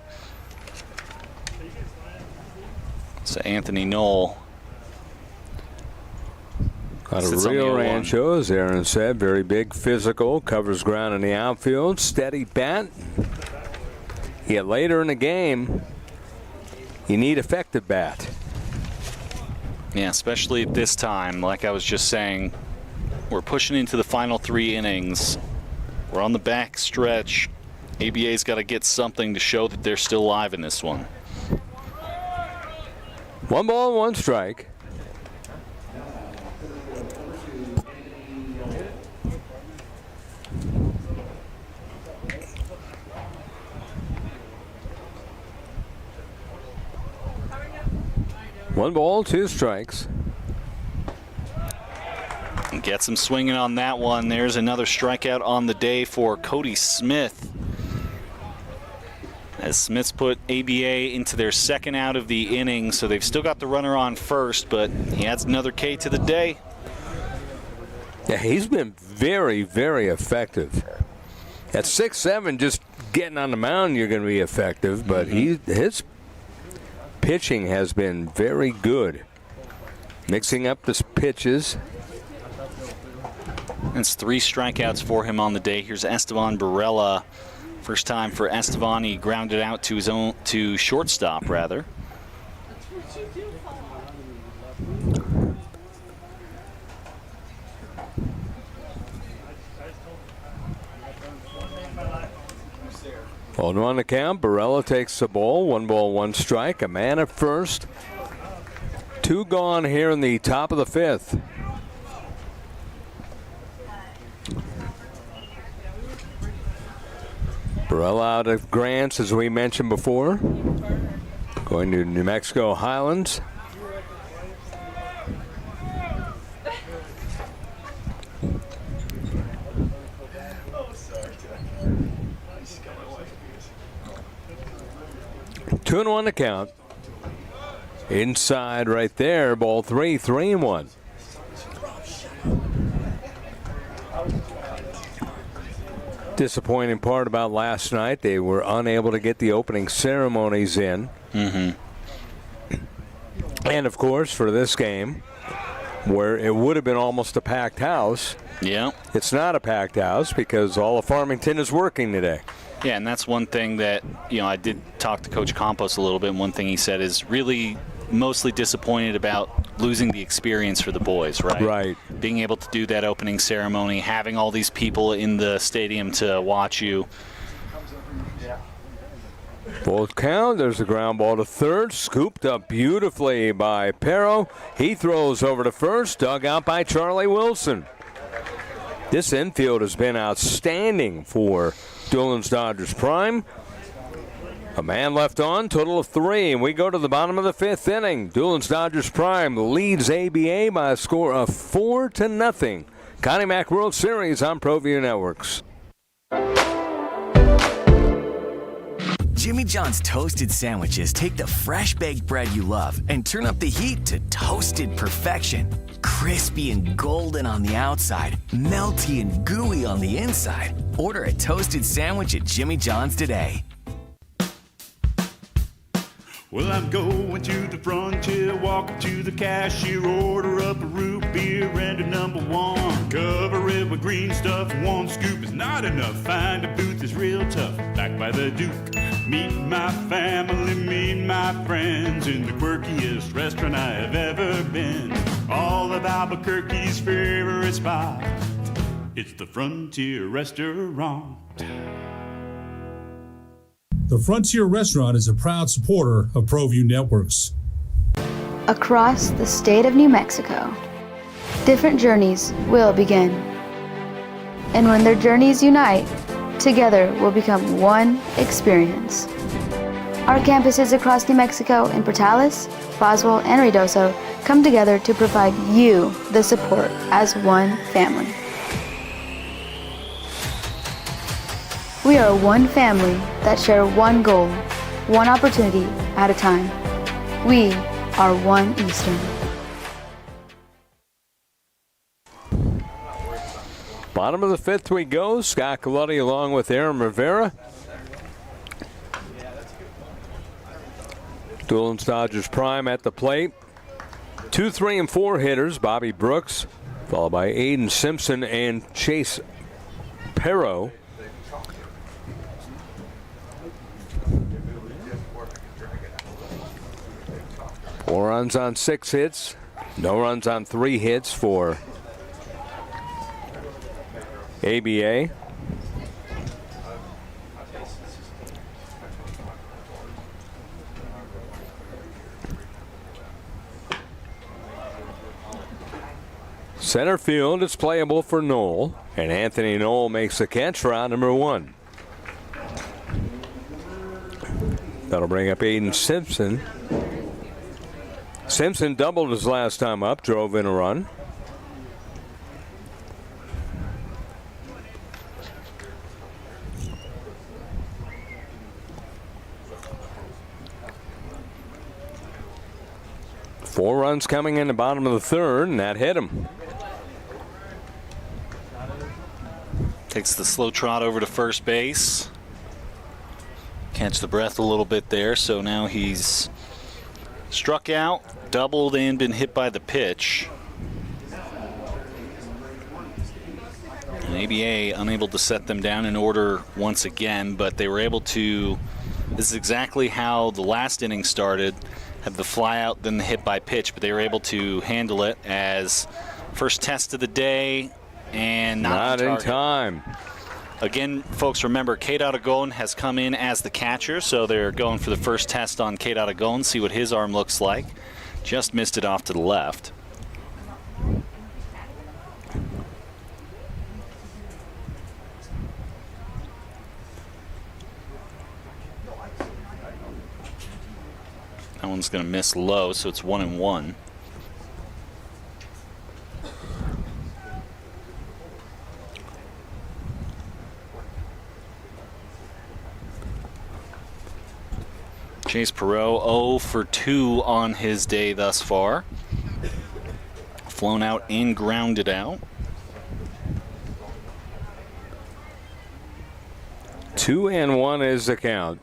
So Anthony Knoll. Out of Rio Rancho, as Aaron said. Very big, physical. Covers ground in the outfield. Steady bat. Yet later in the game, you need effective bat. Yeah, especially at this time. Like I was just saying, we're pushing into the final 3 innings. We're on the back stretch. ABA's got to get something to show that they're still alive in this one. 1 ball, 1 strike. One ball, 2 strikes. Gets him swinging on that one. There's another strikeout on the day for Cody Smith. As Smith's put ABA into their 2nd out of the inning, so they've still got the runner on first, but he adds another K to the day. Yeah, he's been very, very effective. At 6'7", just getting on the mound, you're going to be effective, but his pitching has been very good. Mixing up the pitches. It's 3 strikeouts for him on the day. Here's Esteban Barella. First time for Esteban. He grounded out to shortstop, rather. Hold on the count. Barella takes the ball. 1 ball, 1 strike. A man at first. 2 gone here in the top of the 5th. Barella out of Grants, as we mentioned before. Going to New Mexico Highlands. Two and 1 to count. Inside right there, ball 3, 3-1. Disappointing part about last night, they were unable to get the opening ceremonies in. And of course, for this game, where it would have been almost a packed house, it's not a packed house because all of Farmington is working today. Yeah, and that's one thing that, I did talk to Coach Campos a little bit, and one thing he said is really mostly disappointed about losing the experience for the boys, right? Right. Being able to do that opening ceremony, having all these people in the stadium to watch you. Full count. There's a ground ball to third. Scooped up beautifully by Perro. He throws over to first. Dug out by Charlie Wilson. This infield has been outstanding for Dulins Dodgers Prime. A man left on, total of 3, and we go to the bottom of the 5th inning. Dulins Dodgers Prime leads ABA by a score of 4-0. Connie Mack World Series on ProView Networks. Jimmy John's toasted sandwiches take the fresh baked bread you love and turn up the heat to toasted perfection. Crispy and golden on the outside, melty and gooey on the inside. Order a toasted sandwich at Jimmy John's today. Well, I'm going to the frontier, walking to the cashier, order up a root beer and a number 1. Cover it with green stuff, 1 scoop is not enough. Find a booth is real tough, back by the Duke. Meet my family, meet my friends in the quirkiest restaurant I have ever been. All of Albuquerque's favorite spot, it's the Frontier Restaurant. The Frontier Restaurant is a proud supporter of ProView Networks. Across the state of New Mexico, different journeys will begin. And when their journeys unite, together will become one experience. Our campuses across New Mexico in Portales, Boswell, and Ruidoso come together to provide you the support as one family. We are one family that share one goal, one opportunity at a time. We are one Eastern. Bottom of the 5th we go. Scott Galletti along with Aaron Rivera. Dulins Dodgers Prime at the plate. 2, 3, and 4 hitters. Bobby Brooks, followed by Aiden Simpson and Chase Perro. Four runs on 6 hits. No runs on 3 hits for ABA. Center field is playable for Knoll, and Anthony Knoll makes the catch for out number 1. That'll bring up Aiden Simpson. Simpson doubled his last time up, drove in a run. Four runs coming in the bottom of the 3rd, and that hit him. Takes the slow trot over to first base. Catch the breath a little bit there, so now he's struck out, doubled, and been hit by the pitch. And ABA unable to set them down in order once again, but they were able to, this is exactly how the last inning started, have the fly out, then the hit by pitch, but they were able to handle it as first test of the day and not in time. Again, folks, remember, Kate Aragon has come in as the catcher, so they're going for the first test on Kate Aragon, see what his arm looks like. Just missed it off to the left. That one's going to miss low, so it's 1-1. Chase Perot 0 for 2 on his day thus far. Flown out and grounded out. 2-1 is the count.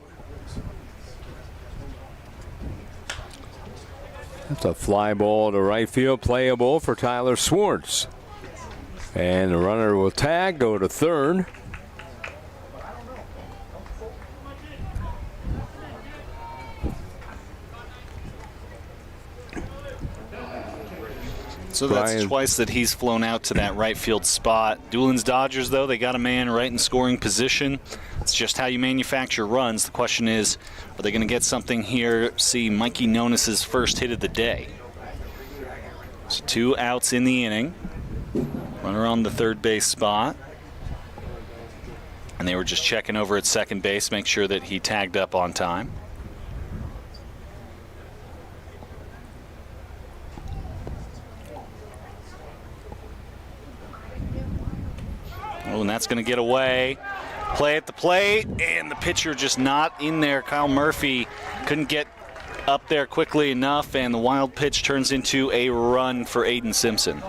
That's a fly ball to right field, playable for Tyler Swartz. And the runner will tag, go to 3rd. So that's twice that he's flown out to that right field spot. Dulins Dodgers, though, they got a man right in scoring position. It's just how you manufacture runs. The question is, are they going to get something here? See Mikey Nonis's first hit of the day. So 2 outs in the inning. Runner on the third base spot. And they were just checking over at second base, make sure that he tagged up on time. Oh, and that's going to get away. Play at the plate, and the pitcher just not in there. Kyle Murphy couldn't get up there quickly enough, and the wild pitch turns into a run for Aiden Simpson.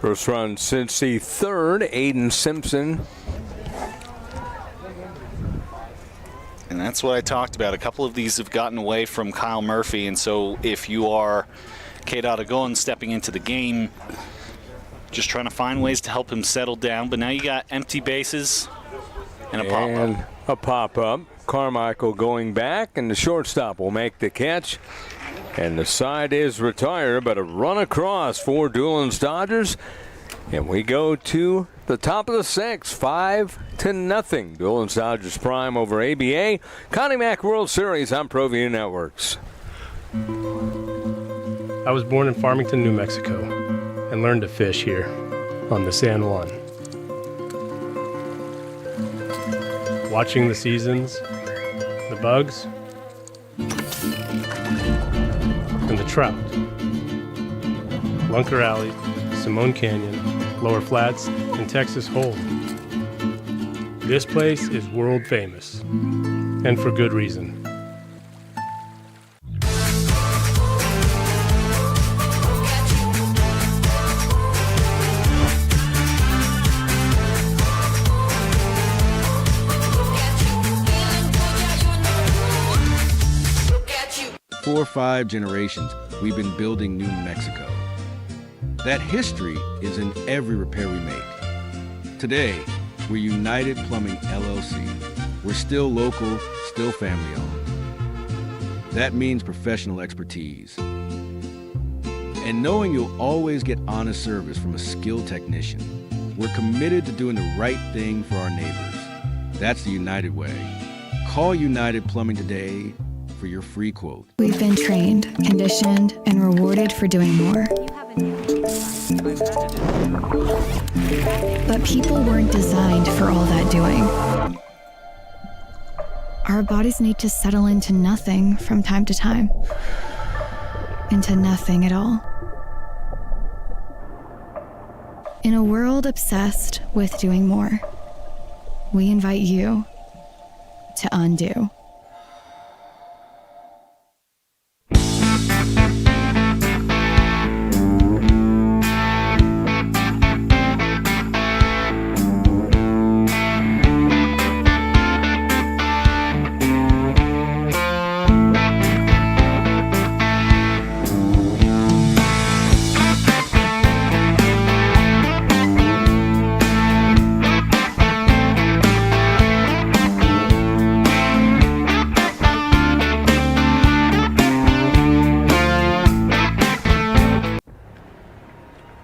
First run since the third, Aiden Simpson. And that's what I talked about. A couple of these have gotten away from Kyle Murphy, and so if you are Kate Otagon stepping into the game, just trying to find ways to help him settle down. But now you got empty bases and a pop-up. And a pop-up. Carmichael going back, and the shortstop will make the catch. And the side is retired, but a run across for Dulins Dodgers. And we go to the top of the 6th, 5-0. Dulins Dodgers prime over ABA. Connie Mack World Series on ProView Networks. I was born in Farmington, New Mexico, and learned to fish here on the San Juan. Watching the seasons, the bugs, and the trout. Lunker Alley, Simone Canyon, Lower Flats, and Texas Hold'em. This place is world famous, and for good reason. 4 or 5 generations, we've been building New Mexico. That history is in every repair we make. Today, we're United Plumbing LLC. We're still local, still family owned. That means professional expertise. And knowing you'll always get honest service from a skilled technician. We're committed to doing the right thing for our neighbors. That's the United way. Call United Plumbing today for your free quote. We've been trained, conditioned, and rewarded for doing more. But people weren't designed for all that doing. Our bodies need to settle into nothing from time to time. Into nothing at all. In a world obsessed with doing more, we invite you to undo.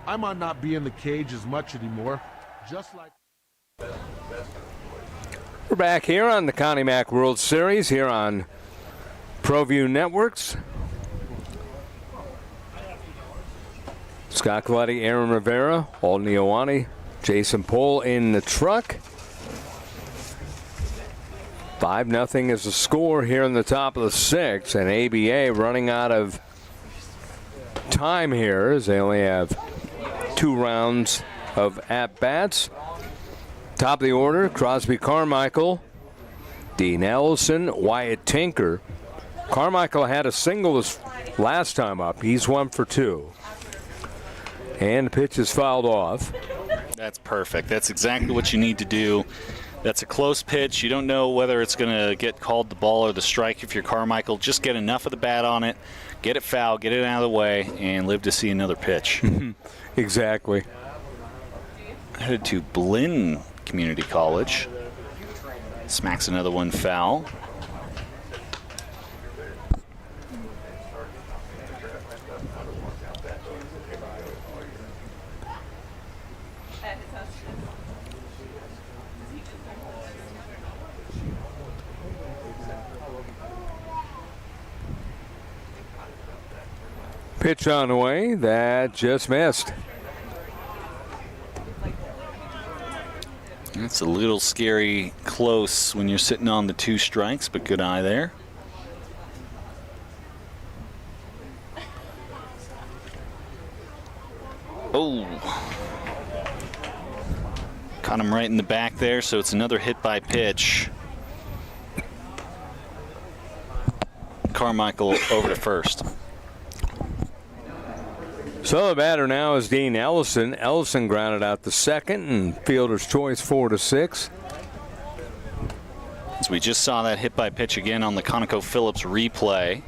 I might not be in the cage as much anymore, just like... We're back here on the Connie Mack World Series here on ProView Networks. Scott Coletti, Aaron Rivera, Alden Ioane, Jason Pohl in the truck. 5-0 is the score here in the top of the 6th, and ABA running out of time here as they only have 2 rounds of at-bats. Top of the order, Crosby Carmichael, Dean Ellison, Wyatt Tinker. Carmichael had a single this last time up. He's 1 for 2. And the pitch is fouled off. That's perfect. That's exactly what you need to do. That's a close pitch. You don't know whether it's going to get called the ball or the strike if you're Carmichael. Just get enough of the bat on it, get it foul, get it out of the way, and live to see another pitch. Exactly. Headed to Blinn Community College. Smacks another one foul. Pitch on the way. That just missed. That's a little scary close when you're sitting on the 2 strikes, but good eye there. Oh. Caught him right in the back there, so it's another hit by pitch. Carmichael over to first. So the batter now is Dean Ellison. Ellison grounded out the second, and fielder's choice 4-6. So we just saw that hit by pitch again on the ConocoPhillips replay.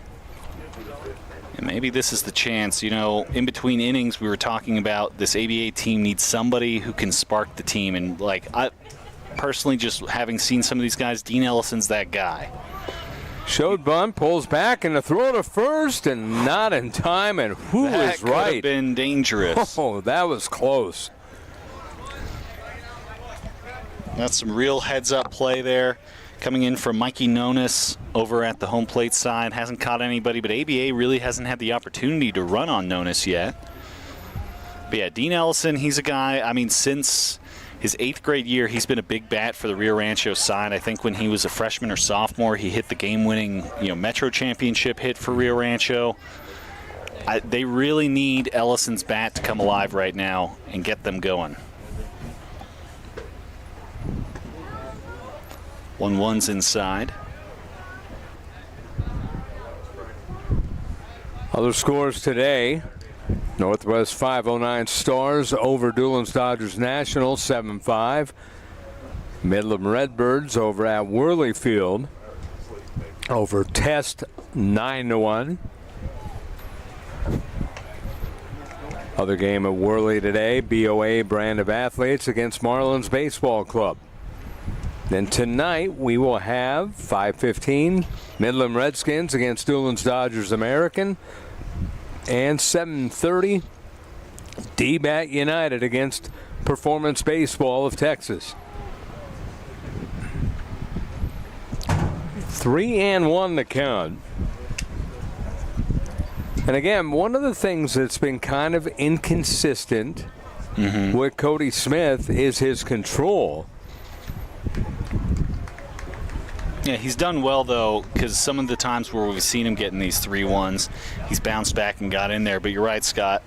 And maybe this is the chance. You know, in between innings, we were talking about this ABA team needs somebody who can spark the team. And, like, I personally, just having seen some of these guys, Dean Ellison's that guy. Showed bunt, pulls back, and a throw to first, and not in time, and who is right? That could have been dangerous. Oh, that was close. That's some real heads-up play there. Coming in from Mikey Nonis over at the home plate side. Hasn't caught anybody, but ABA really hasn't had the opportunity to run on Nonis yet. But yeah, Dean Ellison, he's a guy, I mean, since his 8th grade year, he's been a big bat for the Rio Rancho side. I think when he was a freshman or sophomore, he hit the game-winning, Metro Championship hit for Rio Rancho. They really need Ellison's bat to come alive right now and get them going. 1-1's inside. Other scores today. Northwest 509 Stars over Dulins Dodgers National 7-5. Midland Redbirds over at Worley Field over Test 9-1. Other game at Worley today, BOA Brand of Athletes against Marlins Baseball Club. Then tonight we will have 5:15 Midland Redskins against Dulins Dodgers American, and 7:30 D-Bat United against Performance Baseball of Texas. 3-1 the count. And again, one of the things that's been kind of inconsistent with Cody Smith is his control. Yeah, he's done well, though, because some of the times where we've seen him getting these 3-1s, he's bounced back and got in there. But you're right, Scott.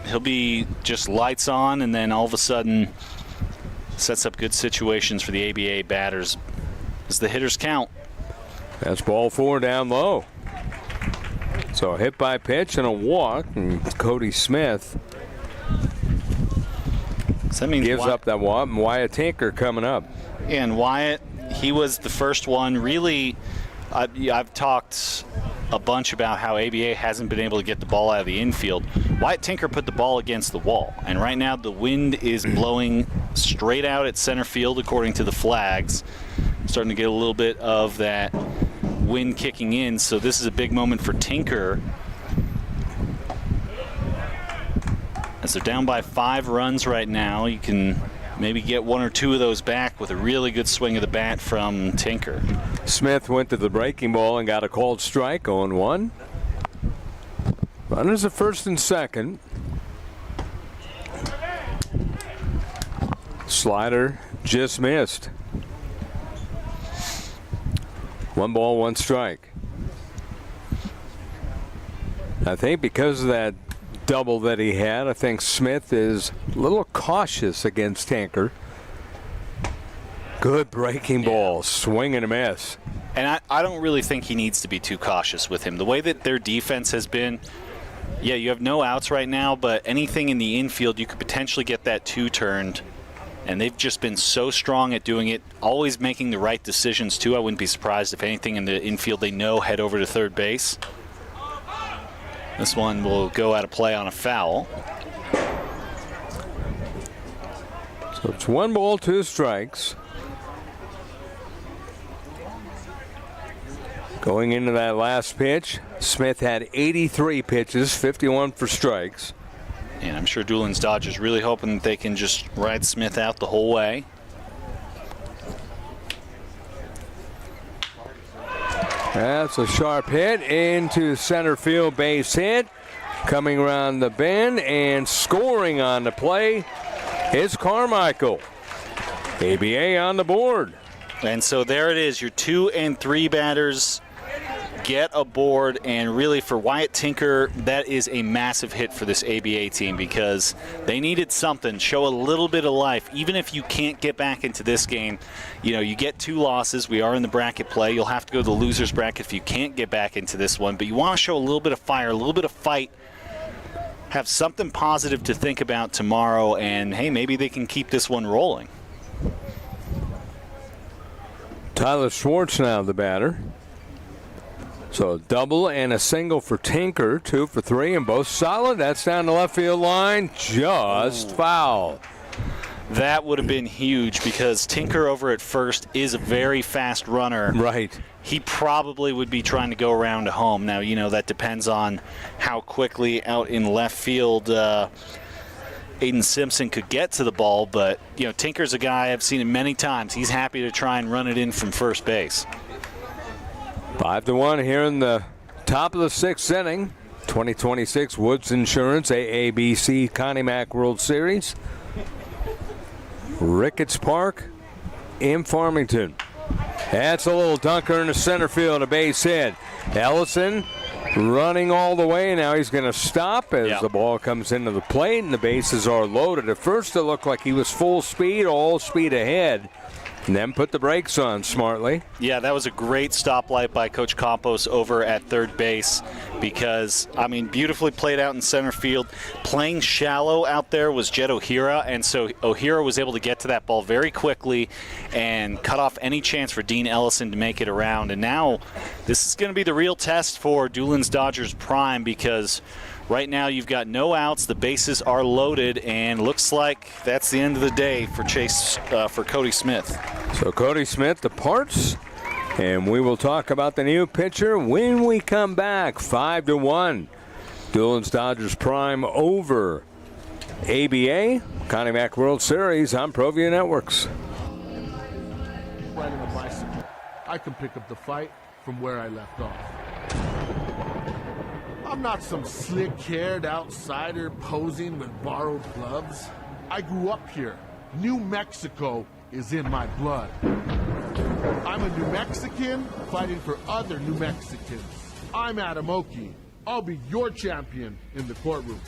He'll be just lights on, and then all of a sudden sets up good situations for the ABA batters as the hitters count. That's ball 4 down low. So a hit by pitch and a walk, and Cody Smith so that means gives up that walk, and Wyatt Tinker coming up. Yeah, and Wyatt, he was the first one. Really, I've talked a bunch about how ABA hasn't been able to get the ball out of the infield. Wyatt Tinker put the ball against the wall, and right now the wind is blowing straight out at center field according to the flags. Starting to get a little bit of that wind kicking in, so this is a big moment for Tinker. As they're down by 5 runs right now, you can maybe get 1 or 2 of those back with a really good swing of the bat from Tinker. Smith went to the breaking ball and got a called strike, 0-1. Runners at first and second. Slider just missed. 1 ball, 1 strike. I think because of that double that he had, I think Smith is a little cautious against Tinker. Good breaking ball, swing and a miss. And I don't really think he needs to be too cautious with him. The way that their defense has been, yeah, you have no outs right now, but anything in the infield, you could potentially get that 2 turned. And they've just been so strong at doing it, always making the right decisions, too. I wouldn't be surprised if anything in the infield they know head over to third base. This one will go out of play on a foul. So it's 1 ball, 2 strikes. Going into that last pitch, Smith had 83 pitches, 51 for strikes. And I'm sure Dulins Dodgers really hoping that they can just ride Smith out the whole way. That's a sharp hit into center field, base hit. Coming around the bend and scoring on the play is Carmichael. ABA on the board. And so there it is. Your 2 and 3 batters get aboard, and really for Wyatt Tinker, that is a massive hit for this ABA team because they needed something, show a little bit of life. Even if you can't get back into this game, you get 2 losses. We are in the bracket play. You'll have to go to the loser's bracket if you can't get back into this one, but you want to show a little bit of fire, a little bit of fight, have something positive to think about tomorrow, and hey, maybe they can keep this one rolling. Tyler Schwartz now the batter. So a double and a single for Tinker, 2 for 3, and both solid. That's down the left field line, just foul. That would have been huge because Tinker over at first is a very fast runner. Right. He probably would be trying to go around to home. Now, that depends on how quickly out in left field Aiden Simpson could get to the ball, but Tinker's a guy, I've seen him many times. He's happy to try and run it in from first base. 5-1 here in the top of the 6th inning. 2026 Woods Insurance AABC Connie Mack World Series. Ricketts Park in Farmington. That's a little dunker in the center field, a base hit. Ellison running all the way. Now he's going to stop as the ball comes into the plate and the bases are loaded. At first it looked like he was full speed, all speed ahead, and then put the brakes on smartly. Yeah, that was a great stoplight by Coach Campos over at third base because, beautifully played out in center field. Playing shallow out there was Jed O'Hara, and so O'Hara was able to get to that ball very quickly and cut off any chance for Dean Ellison to make it around. And now this is going to be the real test for Dulins Dodgers Prime because right now you've got no outs, the bases are loaded, and looks like that's the end of the day for Cody Smith. So Cody Smith departs, and we will talk about the new pitcher when we come back. 5-1. Dulins Dodgers Prime over ABA, Connie Mack World Series on ProView Networks. Riding a bicycle, I can pick up the fight from where I left off. I'm not some slick-haired outsider posing with borrowed gloves. I grew up here. New Mexico is in my blood. I'm a New Mexican fighting for other New Mexicans. I'm Adam Oki. I'll be your champion in the courtroom.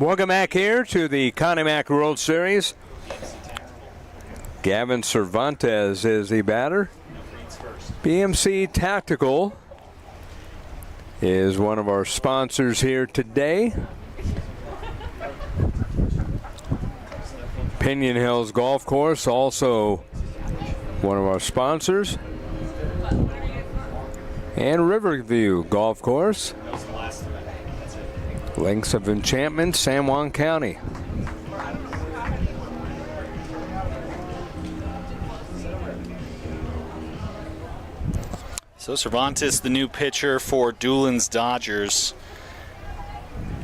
Welcome back here to the Connie Mack World Series. Gavin Cervantes is the batter. BMC Tactical is one of our sponsors here today. Pinion Hills Golf Course, also one of our sponsors. And Riverview Golf Course. Links of Enchantment, San Juan County. So Cervantes, the new pitcher for Dulins Dodgers.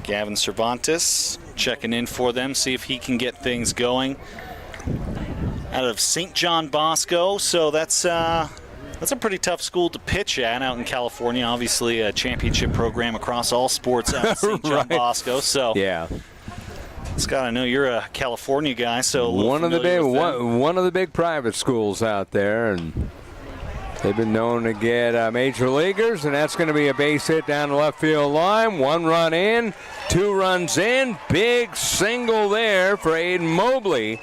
Gavin Cervantes checking in for them, see if he can get things going. Out of St. John Bosco, so that's That's a pretty tough school to pitch at out in California. Obviously, a championship program across all sports out in St. John Bosco. So yeah, Scott, I know you're a California guy, so one of the big private schools out there, and they've been known to get major leaguers, and that's going to be a base hit down the left field line. 1 run in, 2 runs in, big single there for Aiden Mobley,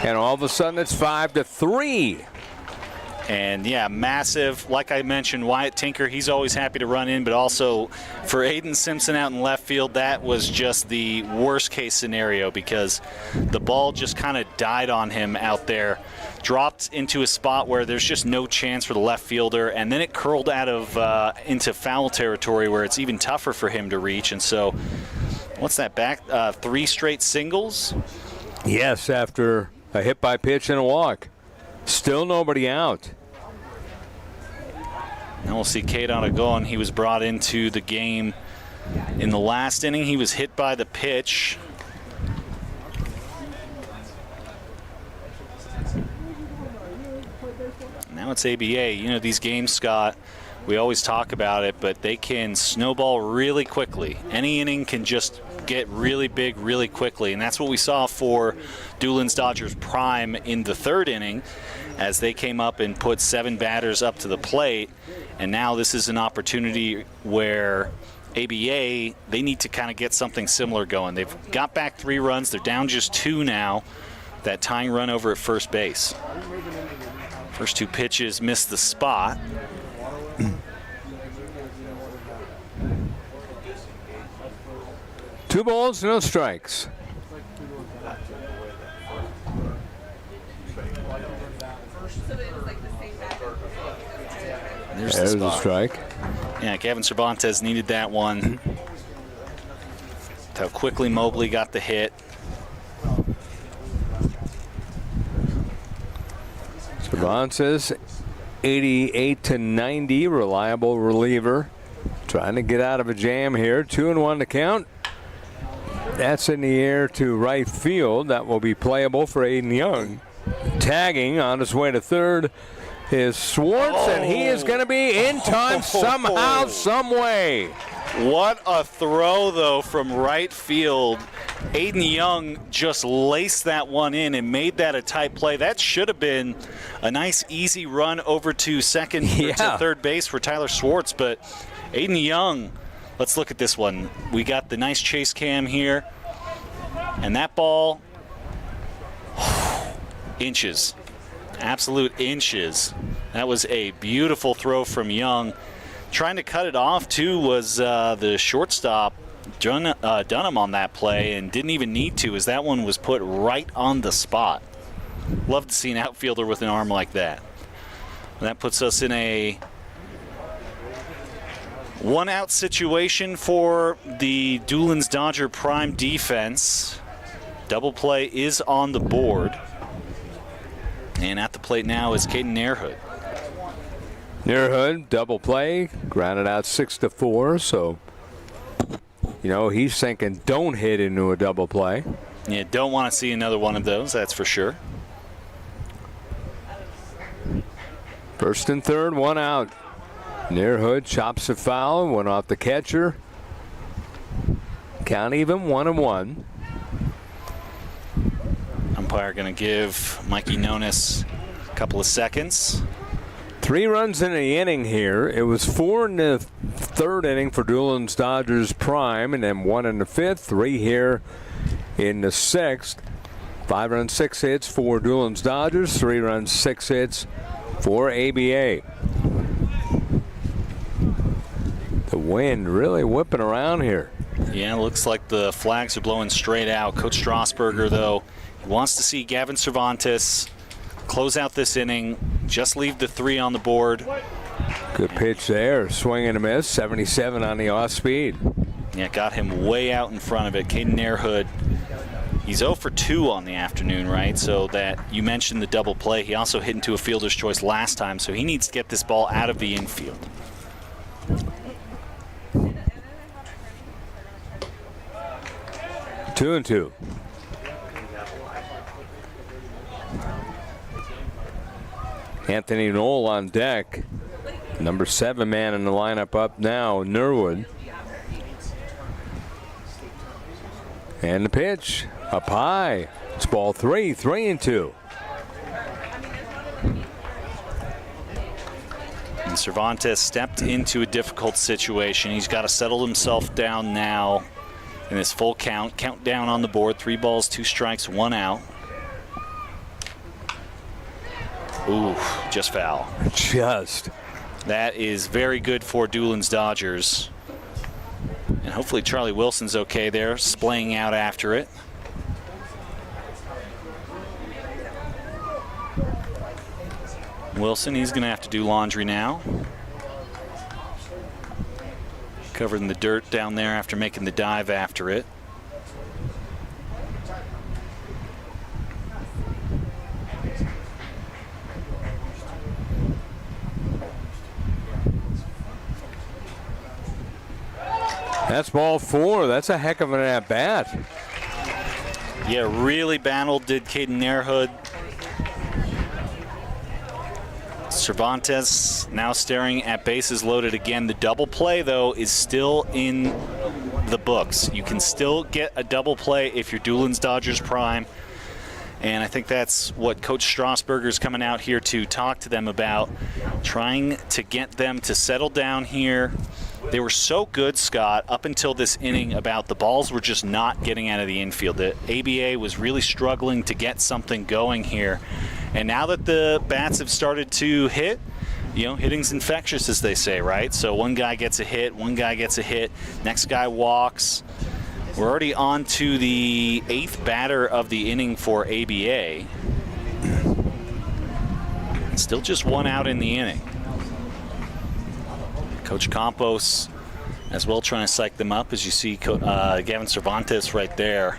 and all of a sudden it's 5-3. And yeah, massive. Like I mentioned, Wyatt Tinker, he's always happy to run in, but also for Aiden Simpson out in left field, that was just the worst case scenario because the ball just kind of died on him out there, dropped into a spot where there's just no chance for the left fielder, and then it curled out of into foul territory where it's even tougher for him to reach. And so, what's that back? 3 straight singles? Yes, after a hit by pitch and a walk. Still nobody out. Now we'll see Cade Onagon. He was brought into the game in the last inning. He was hit by the pitch. Now it's ABA. You know, these games, Scott, we always talk about it, but they can snowball really quickly. Any inning can just get really big really quickly, and that's what we saw for Dulins Dodgers Prime in the 3rd inning as they came up and put 7 batters up to the plate. And now this is an opportunity where ABA, they need to kind of get something similar going. They've got back 3 runs. They're down just 2 now. That tying run over at first base. First 2 pitches missed the spot. Two balls, no strikes. There's the strike. Yeah, Gavin Cervantes needed that one. How quickly Mobley got the hit. Cervantes, 88-90, reliable reliever. Trying to get out of a jam here. 2-1 to count. That's in the air to right field. That will be playable for Aiden Young. Tagging on his way to third is Schwartz, and he is going to be in time somehow, some way. What a throw, though, from right field. Aiden Young just laced that one in and made that a tight play. That should have been a nice, easy run over to second or to third base for Tyler Schwartz. But Aiden Young, let's look at this one. We got the nice chase cam here. And that ball, inches. Absolute inches. That was a beautiful throw from Young. Trying to cut it off, too, was the shortstop, Dunham, on that play, and didn't even need to, as that one was put right on the spot. Love to see an outfielder with an arm like that. And that puts us in a 1-out situation for the Dulins Dodger Prime defense. Double play is on the board. And at the plate now is Caden Nairhood. Nairhood, double play, grounded out 6-4, so, you know, he's thinking don't hit into a double play. Yeah, don't want to see another one of those, that's for sure. First and third, 1 out. Nairhood chops a foul, went off the catcher. Count even, 1-1. Umpire going to give Mikey Nonis a couple of seconds. 3 runs in the inning here. It was 4 in the 3rd inning for Dulins Dodgers Prime, and then 1 in the 5th, 3 here in the 6th. 5 runs, 6 hits for Dulins Dodgers, 3 runs, 6 hits for ABA. The wind really whipping around here. Yeah, looks like the flags are blowing straight out. Coach Strasburger, though, he wants to see Gavin Cervantes close out this inning, just leave the 3 on the board. Good pitch there, swing and a miss, 77 on the off speed. Yeah, got him way out in front of it. Caden Nairhood, he's 0 for 2 on the afternoon, right? So that you mentioned the double play. He also hit into a fielder's choice last time, so he needs to get this ball out of the infield. Two and 2. Anthony Knoll on deck. Number 7 man in the lineup up now, Norwood. And the pitch up high. It's ball 3, 3-2. And Cervantes stepped into a difficult situation. He's got to settle himself down now in this full countdown on the board. 3 balls, 2 strikes, 1 out. Ooh, just foul. Just. That is very good for Dulins Dodgers. And hopefully Charlie Wilson's okay there, splaying out after it. Wilson, he's going to have to do laundry now. Covering the dirt down there after making the dive after it. That's ball 4. That's a heck of an at-bat. Yeah, really battled, did Caden Nairhood. Cervantes now staring at bases loaded again. The double play, though, is still in the books. You can still get a double play if you're Dulins Dodgers Prime. And I think that's what Coach Strasburger is coming out here to talk to them about, trying to get them to settle down here. They were so good, Scott, up until this inning about the balls were just not getting out of the infield. The ABA was really struggling to get something going here. And now that the bats have started to hit, you know, hitting's infectious, as they say, right? So one guy gets a hit, one guy gets a hit, next guy walks. We're already on to the 8th batter of the inning for ABA. Still just 1 out in the inning. Coach Campos as well trying to psych them up, as you see Gavin Cervantes right there.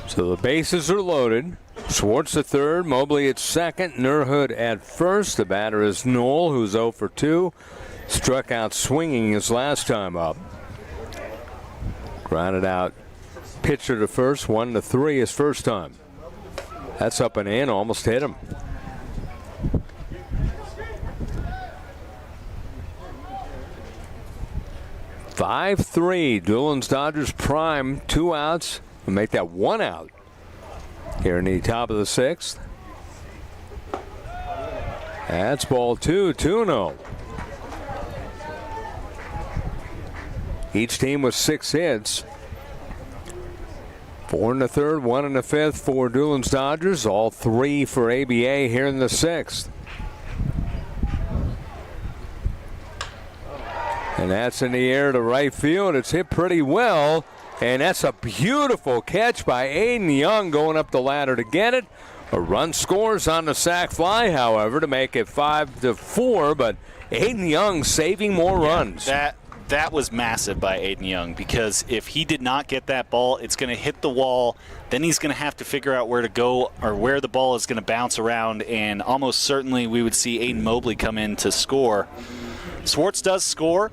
So the bases are loaded. Schwartz at third, Mobley at second, Nurhood at first. The batter is Knoll, who's 0 for 2. Struck out swinging his last time up. Grounded out pitcher to first, 1-3 his first time. That's up and in, almost hit him. (5-3) Dulins Dodgers Prime, 2 outs. We'll make that 1 out here in the top of the 6th. That's ball 2, 2-0. Each team with 6 hits. 4 in the 3rd, 1 in the 5th for Dulins Dodgers. All 3 for ABA here in the 6th. And that's in the air to right field. It's hit pretty well. And that's a beautiful catch by Aiden Young going up the ladder to get it. A run scores on the sac fly, however, to make it 5-4. But Aiden Young saving more runs. That was massive by Aiden Young, because if he did not get that ball, it's going to hit the wall. Then he's going to have to figure out where to go or where the ball is going to bounce around. And almost certainly we would see Aiden Mobley come in to score. Schwartz does score,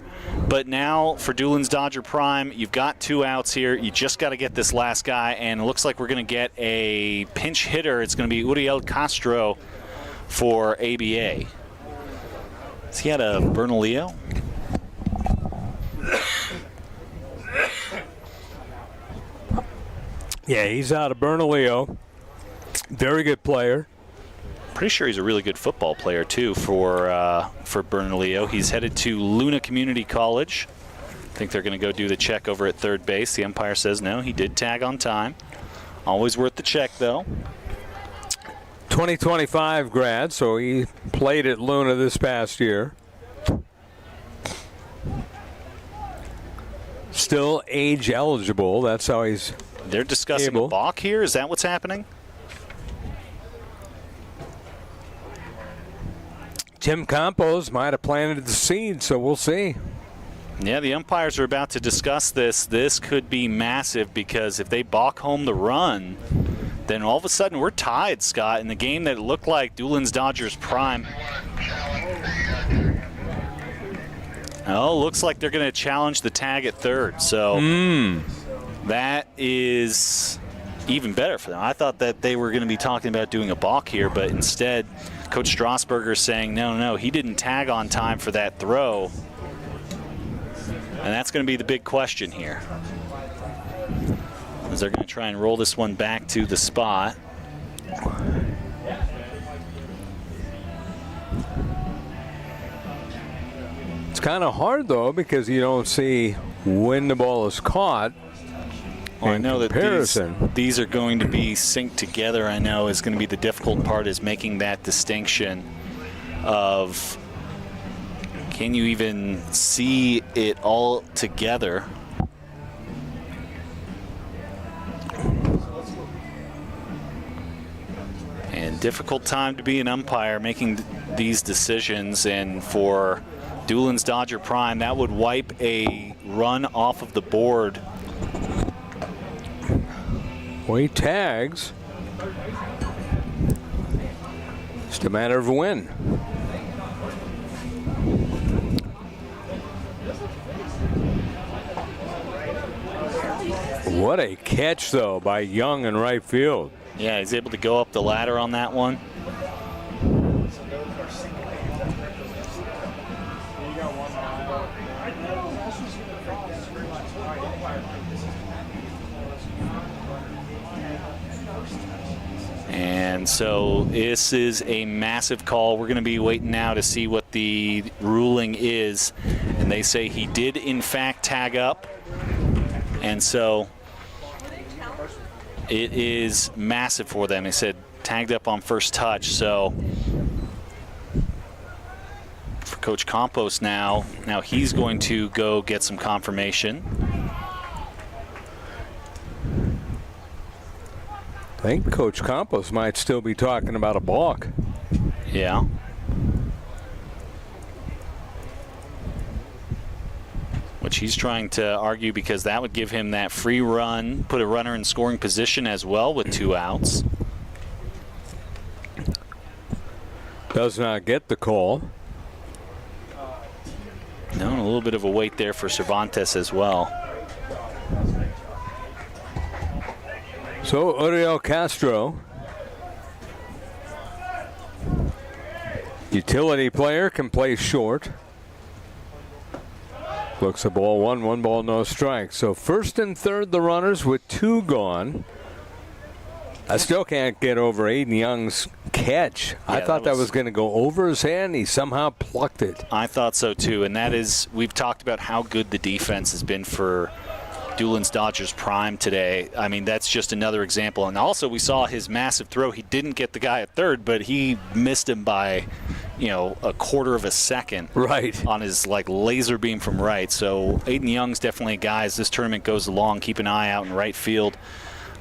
but now for Dulins Dodger Prime, you've got 2 outs here. You just got to get this last guy, and it looks like we're going to get a pinch hitter. It's going to be Uriel Castro for ABA. Has he had a Bernalillo? Yeah, he's out of Bernalillo. Very good player. Pretty sure he's a really good football player too for Bernalillo. He's headed to Luna Community College. I think they're going to go do the check over at third base. The umpire says no. He did tag on time. Always worth the check, though. 2025 grad, so he played at Luna this past year. Still age eligible. That's how he's. They're discussing a balk here. Is that what's happening? Tim Campos might have planted the seed, so we'll see. Yeah, the umpires are about to discuss this. This could be massive, because if they balk home the run, then all of a sudden we're tied, Scott, in the game that looked like Dulins Dodgers Prime. Oh, looks like they're going to challenge the tag at third. So That is even better for them. I thought that they were going to be talking about doing a balk here, but instead, Coach Strasburger is saying, no, he didn't tag on time for that throw. And that's going to be the big question here. As they're going to try and roll this one back to the spot. It's kind of hard, though, because you don't see when the ball is caught. Well, I know that these are going to be synced together. I know is going to be the difficult part, is making that distinction of can you even see it all together. And difficult time to be an umpire making these decisions, and for Dulins Dodger Prime, that would wipe a run off of the board. Well, he tags. Just a matter of when. What a catch, though, by Young in right field. Yeah, he's able to go up the ladder on that one. And so this is a massive call. We're going to be waiting now to see what the ruling is. And they say he did, in fact, tag up. And so it is massive for them. They said tagged up on first touch. So for Coach Campos now he's going to go get some confirmation. I think Coach Campos might still be talking about a balk. Yeah. Which he's trying to argue, because that would give him that free run, put a runner in scoring position as well with 2 outs. Does not get the call. No, and a little bit of a wait there for Cervantes as well. So Uriel Castro, utility player, can play short. Looks a ball 1 ball, no strike. So first and third, the runners with 2 gone. I still can't get over Aiden Young's catch. Yeah, I thought that was going to go over his head, and he somehow plucked it. I thought so too, and that is, we've talked about how good the defense has been for Dulins Dodgers Prime today. I mean, that's just another example. And also we saw his massive throw. He didn't get the guy at third, but he missed him by, a quarter of a second. Right. On his laser beam from right. So Aiden Young's definitely a guy, as this tournament goes along, keep an eye out in right field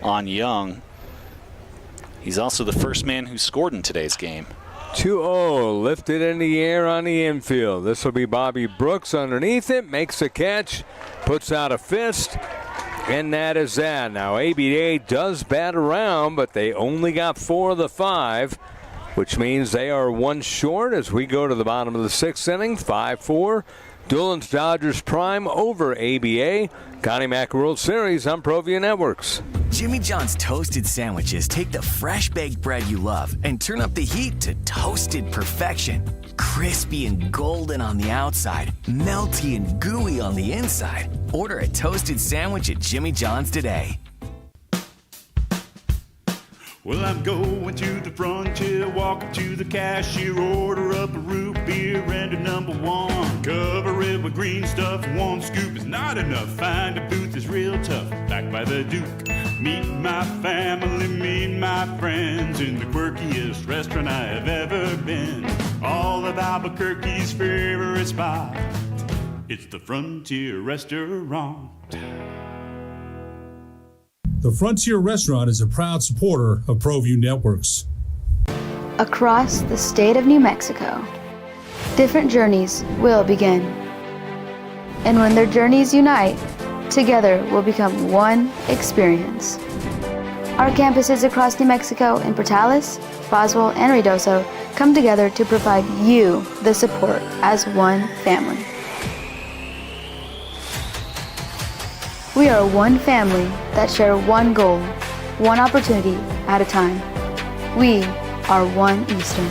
on Young. He's also the first man who scored in today's game. 2-0, lifted in the air on the infield. This will be Bobby Brooks underneath it, makes a catch, puts out a fist, and that is that. Now ABA does bat around, but they only got 4 of the 5, which means they are 1 short as we go to the bottom of the 6th inning. 5-4, Dulins Dodgers Prime over ABA. Connie Mack World Series on ProView Networks. Jimmy John's toasted sandwiches take the fresh baked bread you love and turn up the heat to toasted perfection. Crispy and golden on the outside, melty and gooey on the inside. Order a toasted sandwich at Jimmy John's today. Well, I'm going to the frontier, walking to the cashier, order up a root beer and a number 1. Cover it with green stuff, 1 scoop is not enough. Find a booth is real tough, back by the Duke. Meet my family, meet my friends in the quirkiest restaurant I have ever been. All of Albuquerque's favorite spot, it's the Frontier Restaurant. The Frontier Restaurant is a proud supporter of ProView Networks. Across the state of New Mexico, different journeys will begin. And when their journeys unite, together will become one experience. Our campuses across New Mexico in Portales, Boswell, and Ruidoso come together to provide you the support as one family. We are one family that share one goal, one opportunity at a time. We are One Eastern.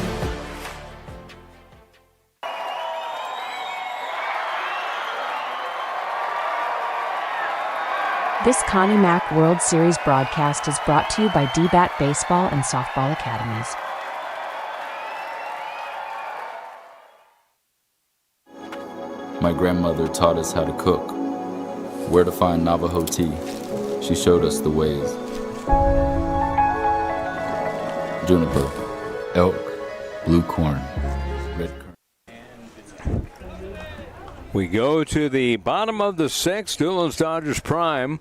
This Connie Mack World Series broadcast is brought to you by DBAT Baseball and Softball Academies. My grandmother taught us how to cook, where to find Navajo tea. She showed us the ways. Juniper, elk, blue corn, red currant. We go to the bottom of the sixth. Dulins Dodgers prime.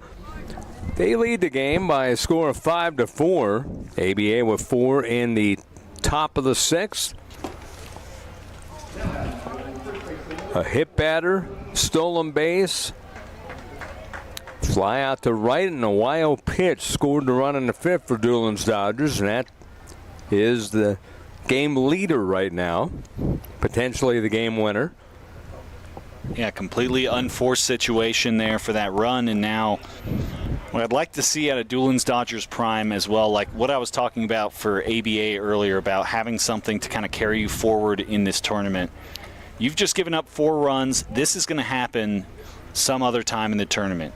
They lead the game by a score of 5-4. ABA with 4 in the top of the sixth. A hit batter, stolen base, fly out to right, and a wild pitch scored the run in the fifth for Dulins Dodgers, and that is the game leader right now, potentially the game winner. Yeah, completely unforced situation there for that run, and now what I'd like to see out of Dulins Dodgers prime as well, like what I was talking about for ABA earlier about having something to kind of carry you forward in this tournament. You've just given up 4 runs. This is going to happen some other time in the tournament.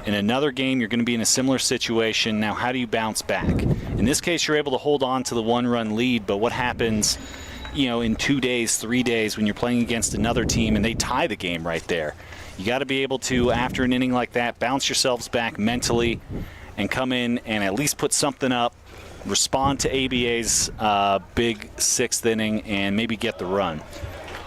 In another game, you're going to be in a similar situation. Now, how do you bounce back? In this case, you're able to hold on to the 1-run lead, but what happens, in 2 days, 3 days when you're playing against another team and they tie the game right there? You got to be able to, after an inning like that, bounce yourselves back mentally and come in and at least put something up, respond to ABA's big 6th inning, and maybe get the run.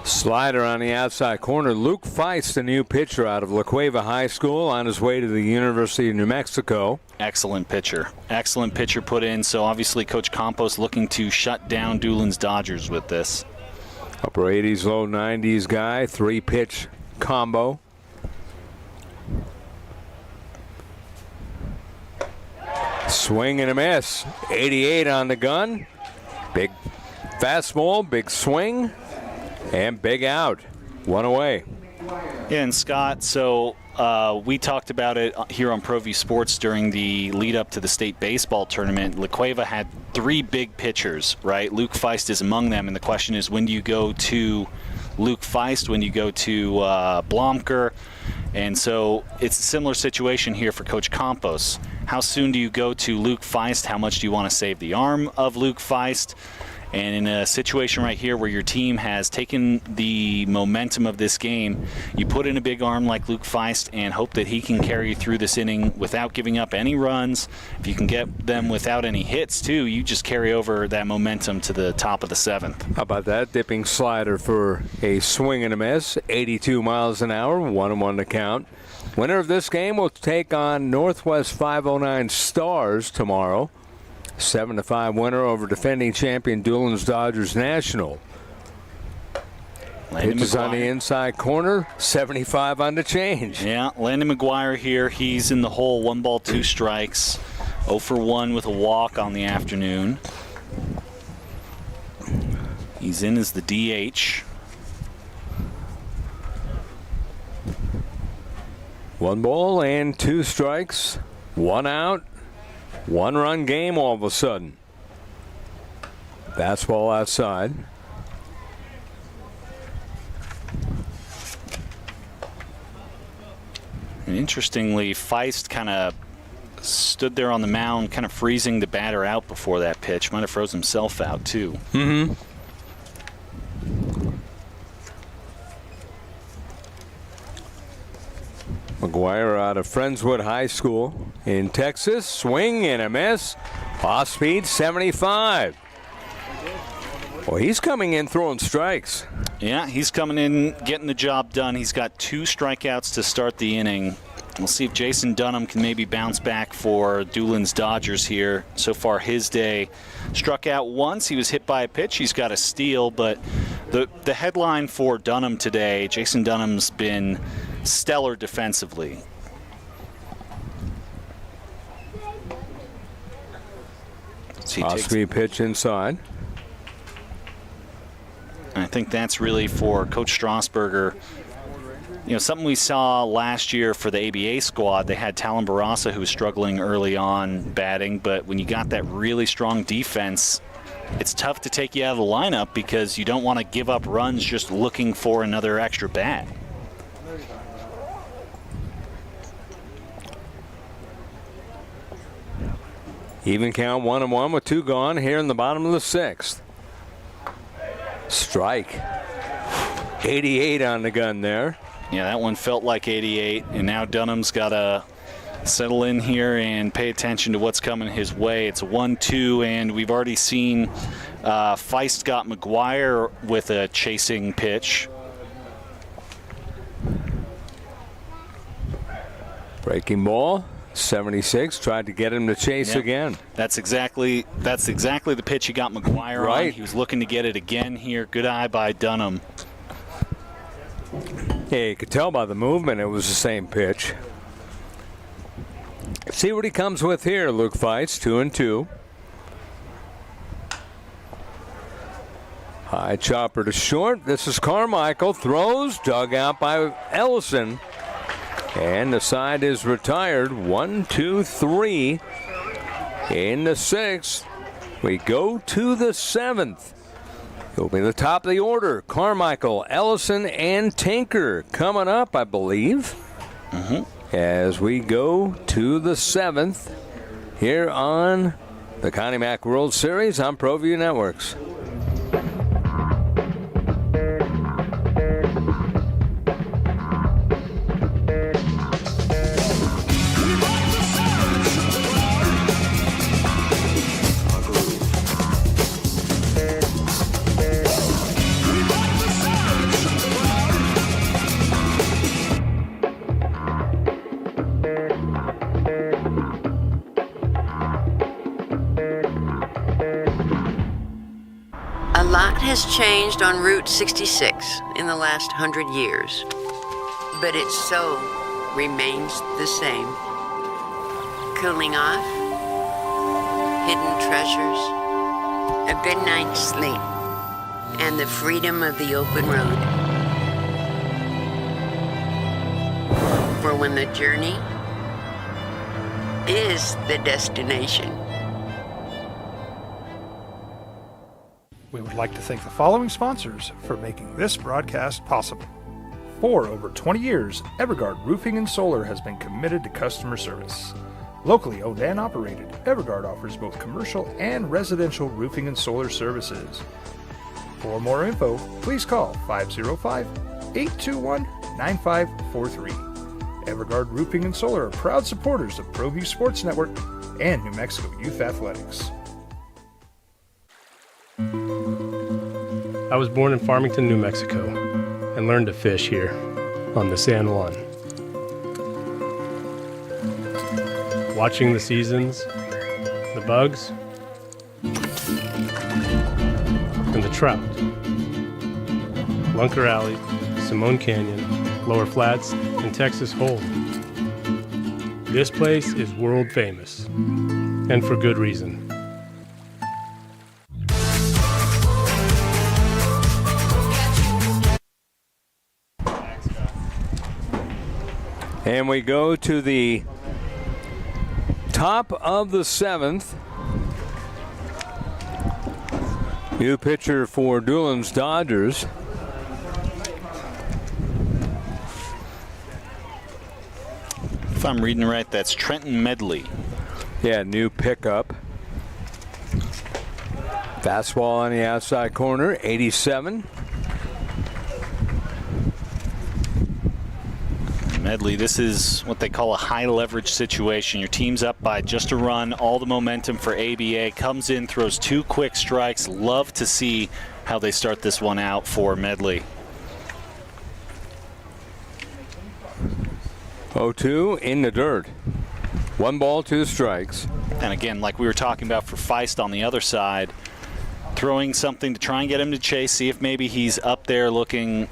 Slider on the outside corner. Luke Feist, the new pitcher out of La Cueva High School, on his way to the University of New Mexico. Excellent pitcher. Excellent pitcher put in. So obviously Coach Campos looking to shut down Dulins Dodgers with this. Upper 80s, low 90s guy. 3-pitch combo. Swing and a miss. 88 on the gun. Big fastball, big swing. And big out. 1 away. Yeah, and Scott, so we talked about it here on ProView Sports during the lead up to the state baseball tournament. La Cueva had 3 big pitchers, right? Luke Feist is among them, and the question is, when do you go to Luke Feist? When do you go to Blomker? And so it's a similar situation here for Coach Campos. How soon do you go to Luke Feist? How much do you want to save the arm of Luke Feist? And in a situation right here where your team has taken the momentum of this game, you put in a big arm like Luke Feist and hope that he can carry you through this inning without giving up any runs. If you can get them without any hits, too, you just carry over that momentum to the top of the 7th. How about that? Dipping slider for a swing and a miss. 82 miles an hour, 1-1 to count. Winner of this game will take on Northwest 509 Stars tomorrow. 7-5 winner over defending champion Dulins Dodgers National. Pitches on the inside corner, 75 on the change. Yeah, Landon McGuire here. He's in the hole, 1 ball, 2 strikes. 0 for 1 with a walk on the afternoon. He's in as the DH. 1 ball and 2 strikes, 1 out. 1-run game all of a sudden. Fastball outside. And interestingly, Feist kind of stood there on the mound, kind of freezing the batter out before that pitch. Might have froze himself out, too. Mm-hmm. McGuire out of Friendswood High School in Texas. Swing and a miss. Off speed 75. Well, he's coming in throwing strikes. Yeah, he's coming in, getting the job done. He's got 2 strikeouts to start the inning. We'll see if Jason Dunham can maybe bounce back for Dulins Dodgers here. So far, his day struck out once. He was hit by a pitch. He's got a steal, but the headline for Dunham today, Jason Dunham's been stellar defensively. Off-speed pitch inside. I think that's really for Coach Strasburger. something we saw last year for the ABA squad. They had Talon Barasa, who was struggling early on batting, but when you got that really strong defense, it's tough to take you out of the lineup because you don't want to give up runs just looking for another extra bat. Even count 1-1 with 2 gone here in the bottom of the 6th. Strike. 88 on the gun there. Yeah, that one felt like 88, and now Dunham's got to settle in here and pay attention to what's coming his way. It's a 1-2, and we've already seen Feist got McGuire with a chasing pitch. Breaking ball. 76 tried to get him to chase again. That's exactly the pitch he got McGuire on. He was looking to get it again here. Good eye by Dunham. Yeah, you could tell by the movement it was the same pitch. See what he comes with here, Luke Feist, 2-2. High chopper to short. This is Carmichael. Throws, dug out by Ellison. And the side is retired. 1-2-3 in the 6th. We go to the 7th. It'll be the top of the order. Carmichael, Ellison, and Tinker coming up, I believe. As we go to the 7th here on the Connie Mack World Series on ProView Networks. A lot has changed on Route 66 in the last 100 years, but it so remains the same. Cooling off, hidden treasures, a good night's sleep, and the freedom of the open road. For when the journey is the destination. We would like to thank the following sponsors for making this broadcast possible. For over 20 years, Evergard Roofing and Solar has been committed to customer service. Locally owned and operated, Evergard offers both commercial and residential roofing and solar services. For more info, please call 505-821-9543. Evergard Roofing and Solar are proud supporters of ProView Sports Network and New Mexico Youth Athletics. I was born in Farmington, New Mexico, and learned to fish here on the San Juan. Watching the seasons, the bugs, and the trout. Lunker Alley, Simone Canyon, Lower Flats, and Texas Hold'em. This place is world famous, and for good reason. And we go to the top of the 7th. New pitcher for Dulins Dodgers. If I'm reading right, that's Trenton Medley. Yeah, new pickup. Fastball on the outside corner, 87. Medley, this is what they call a high leverage situation. Your team's up by just a run, all the momentum for ABA, comes in, throws 2 quick strikes. Love to see how they start this one out for Medley. 0-2 in the dirt. 1 ball, 2 strikes. And again, like we were talking about for Feist on the other side, throwing something to try and get him to chase, see if maybe he's up there looking,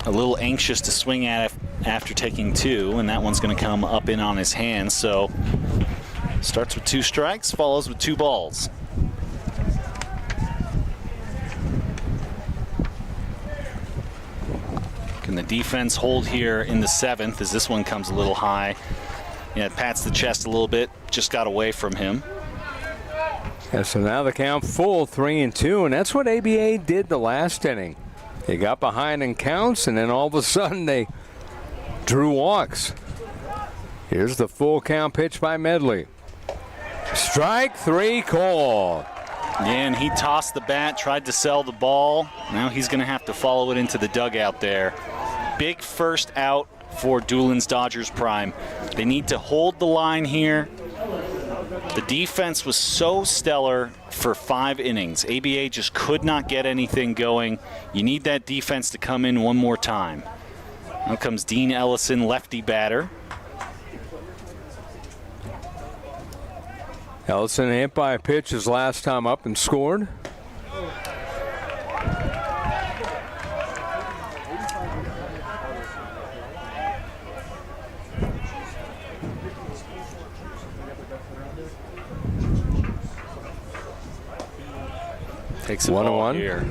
a little anxious to swing at after taking 2, and that one's going to come up in on his hands. So starts with 2 strikes, follows with 2 balls. Can the defense hold here in the 7th as this one comes a little high? Yeah, it pats the chest a little bit, just got away from him. Yeah, so now the count full, 3-2, and that's what ABA did the last inning. They got behind in counts, and then all of a sudden they drew walks. Here's the full count pitch by Medley. Strike 3 call. Yeah, and he tossed the bat, tried to sell the ball. Now he's going to have to follow it into the dugout there. Big first out for Dulins Dodgers Prime. They need to hold the line here. The defense was so stellar for 5 innings. ABA just could not get anything going. You need that defense to come in one more time. Now comes Dean Ellison, lefty batter. Ellison hit by a pitch his last time up and scored. Takes a ball here.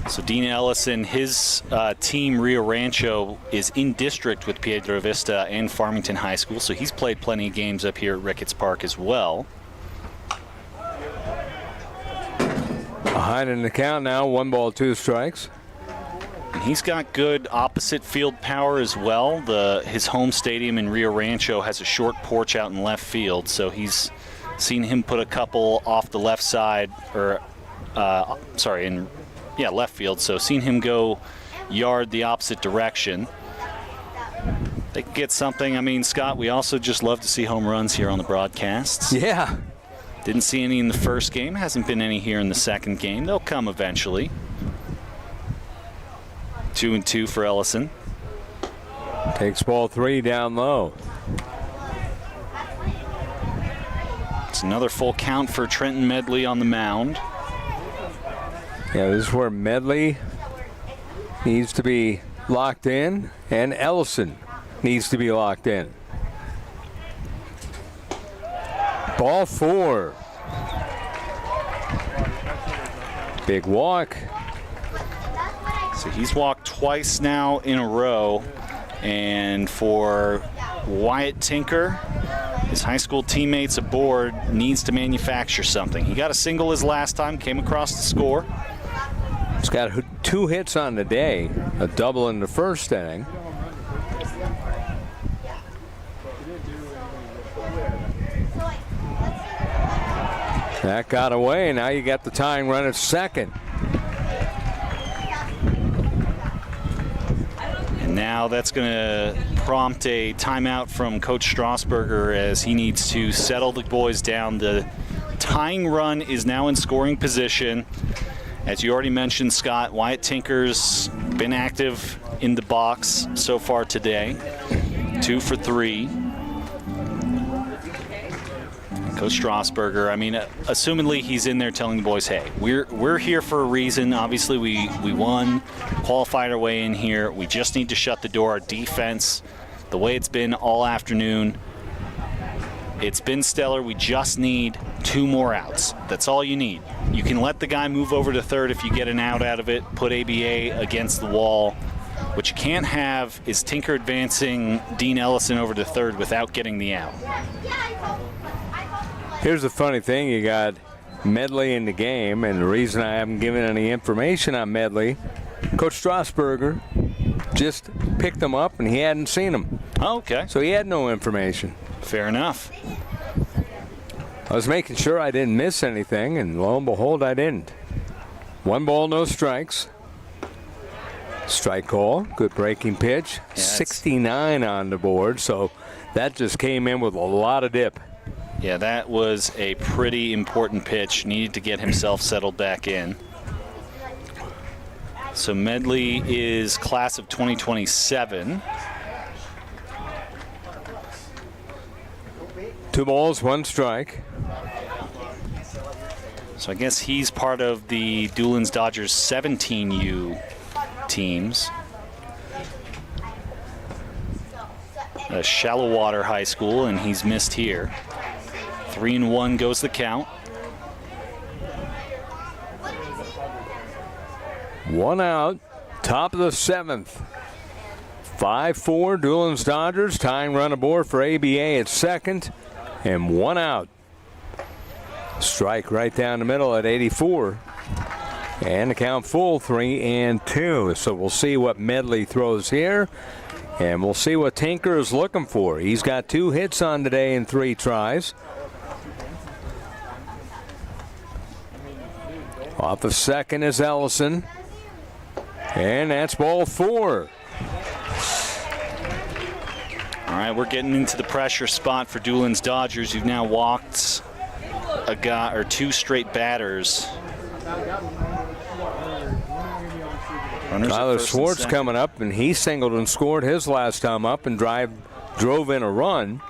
So Dean Ellison, his team Rio Rancho is in district with Piedra Vista and Farmington High School, so he's played plenty of games up here at Ricketts Park as well. Behind in the count now, 1 ball, 2 strikes. And he's got good opposite field power as well. His home stadium in Rio Rancho has a short porch out in left field, so he's seen him put a couple off the left side, or left field. So seen him go yard the opposite direction. They can get something. I mean, Scott, we also just love to see home runs here on the broadcasts. Yeah. Didn't see any in the first game. Hasn't been any here in the second game. They'll come eventually. 2-2 for Ellison. Takes ball 3 down low. It's another full count for Trenton Medley on the mound. Yeah, this is where Medley needs to be locked in, and Ellison needs to be locked in. Ball 4. Big walk. So he's walked twice now in a row. And for Wyatt Tinker, his high school teammates aboard, needs to manufacture something. He got a single his last time, came across the score. He's got 2 hits on the day, a double in the first inning. That got away, and now you got the tying run at second. And now that's going to prompt a timeout from Coach Strasburger as he needs to settle the boys down. The tying run is now in scoring position. As you already mentioned, Scott, Wyatt Tinker's been active in the box so far today. 2 for 3. Coach Strasburger, I mean, assumedly he's in there telling the boys, hey, we're here for a reason. Obviously, we won, qualified our way in here. We just need to shut the door. Our defense, the way it's been all afternoon, it's been stellar. We just need 2 more outs. That's all you need. You can let the guy move over to third if you get an out of it, put ABA against the wall. What you can't have is Tinker advancing Dean Ellison over to third without getting the out. Here's the funny thing, you got Medley in the game, and the reason I haven't given any information on Medley, Coach Strasburger just picked him up and he hadn't seen him. Oh, okay. So he had no information. Fair enough. I was making sure I didn't miss anything, and lo and behold, I didn't. 1 ball, no strikes. Strike call, good breaking pitch. Yeah, 69 on the board, so that just came in with a lot of dip. Yeah, that was a pretty important pitch. Needed to get himself settled back in. So Medley is class of 2027. 2 balls, 1 strike. So I guess he's part of the Dulins Dodgers 17U teams. Shallow Water High School, and he's missed here. 3-1 goes the count. 1 out, top of the 7th. 5-4 Dulins Dodgers. Tying run aboard for ABA at second. And 1 out. Strike right down the middle at 84. And the count full, 3-2. So we'll see what Medley throws here. And we'll see what Tinker is looking for. He's got 2 hits on today in 3 tries. Off of second is Ellison. And that's ball 4. All right, we're getting into the pressure spot for Dulins Dodgers. You've now walked a guy or 2 straight batters. Tyler Schwartz coming up, and he singled and scored his last time up and drove in a run.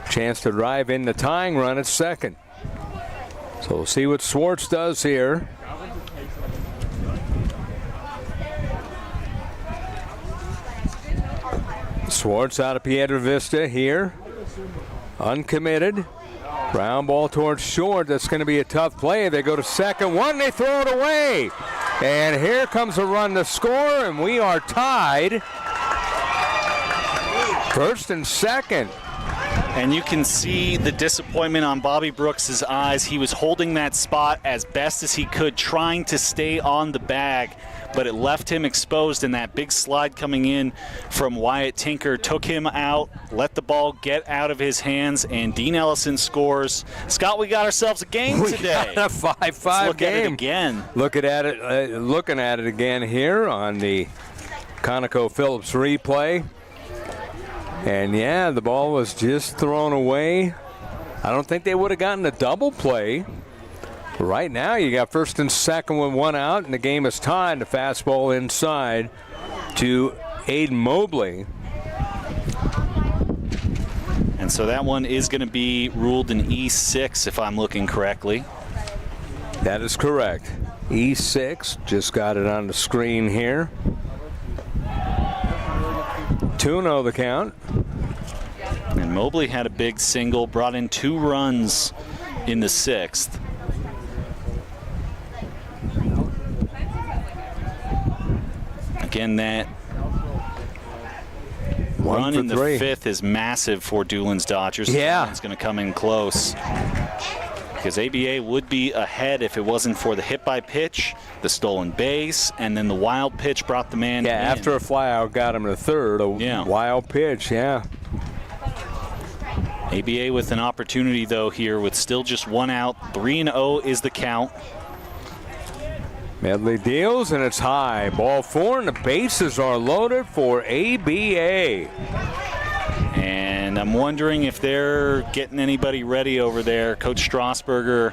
Chance to drive in the tying run at second. So we'll see what Schwartz does here. Schwartz out of Piedra Vista here. Uncommitted. Ground ball towards short. That's going to be a tough play. They go to second. One, they throw it away. And here comes a run to score, and we are tied. First and second. And you can see the disappointment on Bobby Brooks' eyes. He was holding that spot as best as he could, trying to stay on the bag, but it left him exposed, and that big slide coming in from Wyatt Tinker took him out, let the ball get out of his hands, and Dean Ellison scores. Scott, we got ourselves a game today. We got a 5-5 game. At it again. Looking at it again here on the ConocoPhillips replay. And yeah, the ball was just thrown away. I don't think they would have gotten a double play. Right now, you got first and second with 1 out, and the game is tied. The fastball inside to Aiden Mobley. And so that one is going to be ruled an E6, if I'm looking correctly. That is correct. E6, just got it on the screen here. 2-0 the count. And Mobley had a big single, brought in 2 runs in the 6th. Again, that run in the 5th is massive for Dulins Dodgers. Yeah. It's going to come in close. Because ABA would be ahead if it wasn't for the hit by pitch, the stolen base, and then the wild pitch brought the man in. After a flyout got him to third. Wild pitch, yeah. ABA with an opportunity, though, here with still just 1 out. 3-0 is the count. Medley deals, and it's high. Ball 4, and the bases are loaded for ABA. And I'm wondering if they're getting anybody ready over there. Coach Strasburger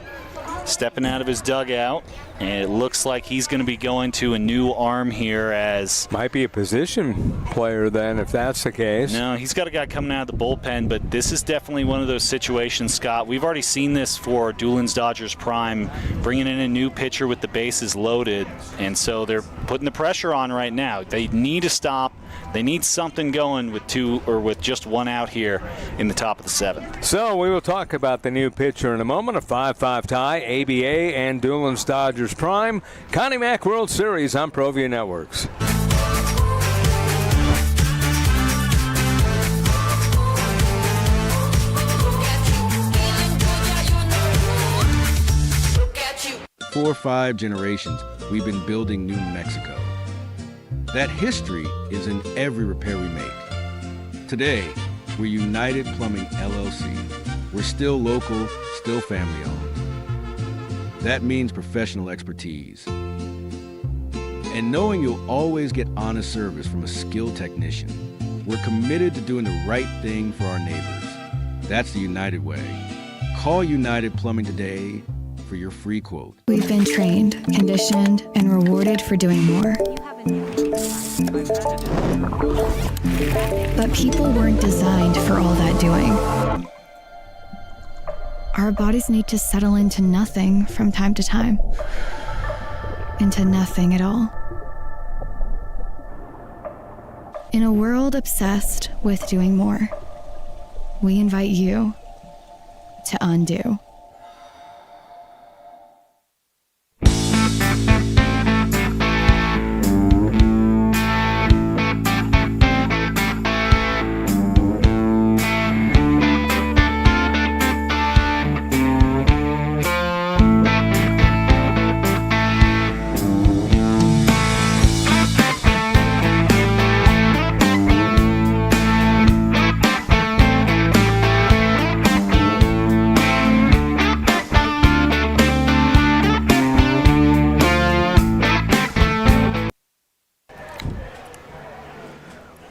stepping out of his dugout, and it looks like he's going to be going to a new arm here as... Might be a position player then, if that's the case. No, he's got a guy coming out of the bullpen, but this is definitely one of those situations, Scott. We've already seen this for Dulins Dodgers Prime, bringing in a new pitcher with the bases loaded, and so they're putting the pressure on right now. They need to stop. They need something going with just 1 out here in the top of the 7th. So we will talk about the new pitcher in a moment. A 5-5 tie, ABA and Dulins Dodgers Prime. Connie Mack World Series on ProView Networks. For 5 generations, we've been building New Mexico. That history is in every repair we make. Today, we're United Plumbing LLC. We're still local, still family owned. That means professional expertise. And knowing you'll always get honest service from a skilled technician, we're committed to doing the right thing for our neighbors. That's the United way. Call United Plumbing today for your free quote. We've been trained, conditioned, and rewarded for doing more. But people weren't designed for all that doing. Our bodies need to settle into nothing from time to time. Into nothing at all. In a world obsessed with doing more, we invite you to undo.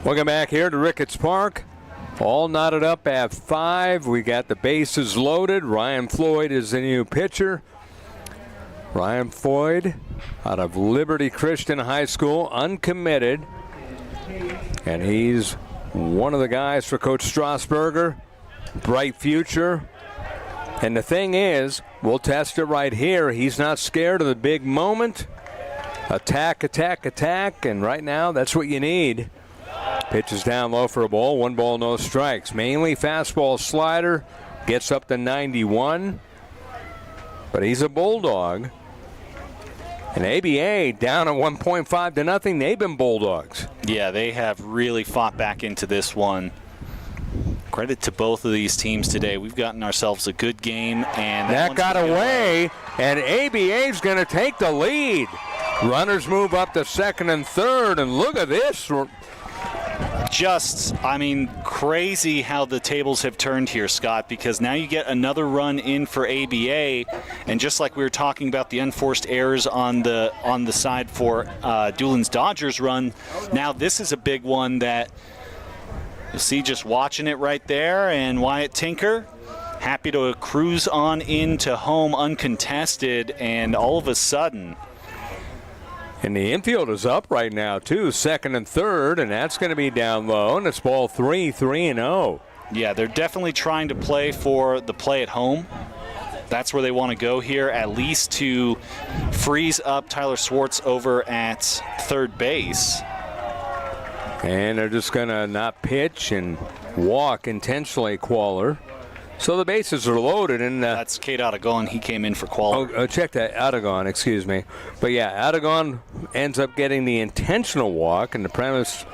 Welcome back here to Ricketts Park. All knotted up at 5. We got the bases loaded. Ryan Floyd is the new pitcher. Ryan Floyd out of Liberty Christian High School, uncommitted. And he's one of the guys for Coach Strasburger. Bright future. And the thing is, we'll test it right here. He's not scared of the big moment. Attack, attack, attack. And right now, that's what you need. Pitches down low for a ball. 1 ball, no strikes. Mainly fastball slider. Gets up to 91. But he's a bulldog. And ABA down at 1.5 to nothing. They've been bulldogs. Yeah, they have really fought back into this one. Credit to both of these teams today. We've gotten ourselves a good game. And that got away. And ABA's going to take the lead. Runners move up to second and third. And look at this. Crazy how the tables have turned here, Scott, because now you get another run in for ABA, and just like we were talking about the unforced errors on the side for Dulins Dodgers run, now this is a big one that you see just watching it right there, and Wyatt Tinker happy to cruise on into home uncontested, and all of a sudden... And the infield is up right now, too, second and third, and that's going to be down low, and it's ball 3-0. Yeah, they're definitely trying to play for the play at home. That's where they want to go here, at least to freeze up Tyler Swartz over at third base. And they're just going to not pitch and walk intentionally, Qualler. So the bases are loaded, and that's Kate Otagon. He came in for Qualler. Oh, check that, Otagon, excuse me. But yeah, Otagon ends up getting the intentional walk, and the premise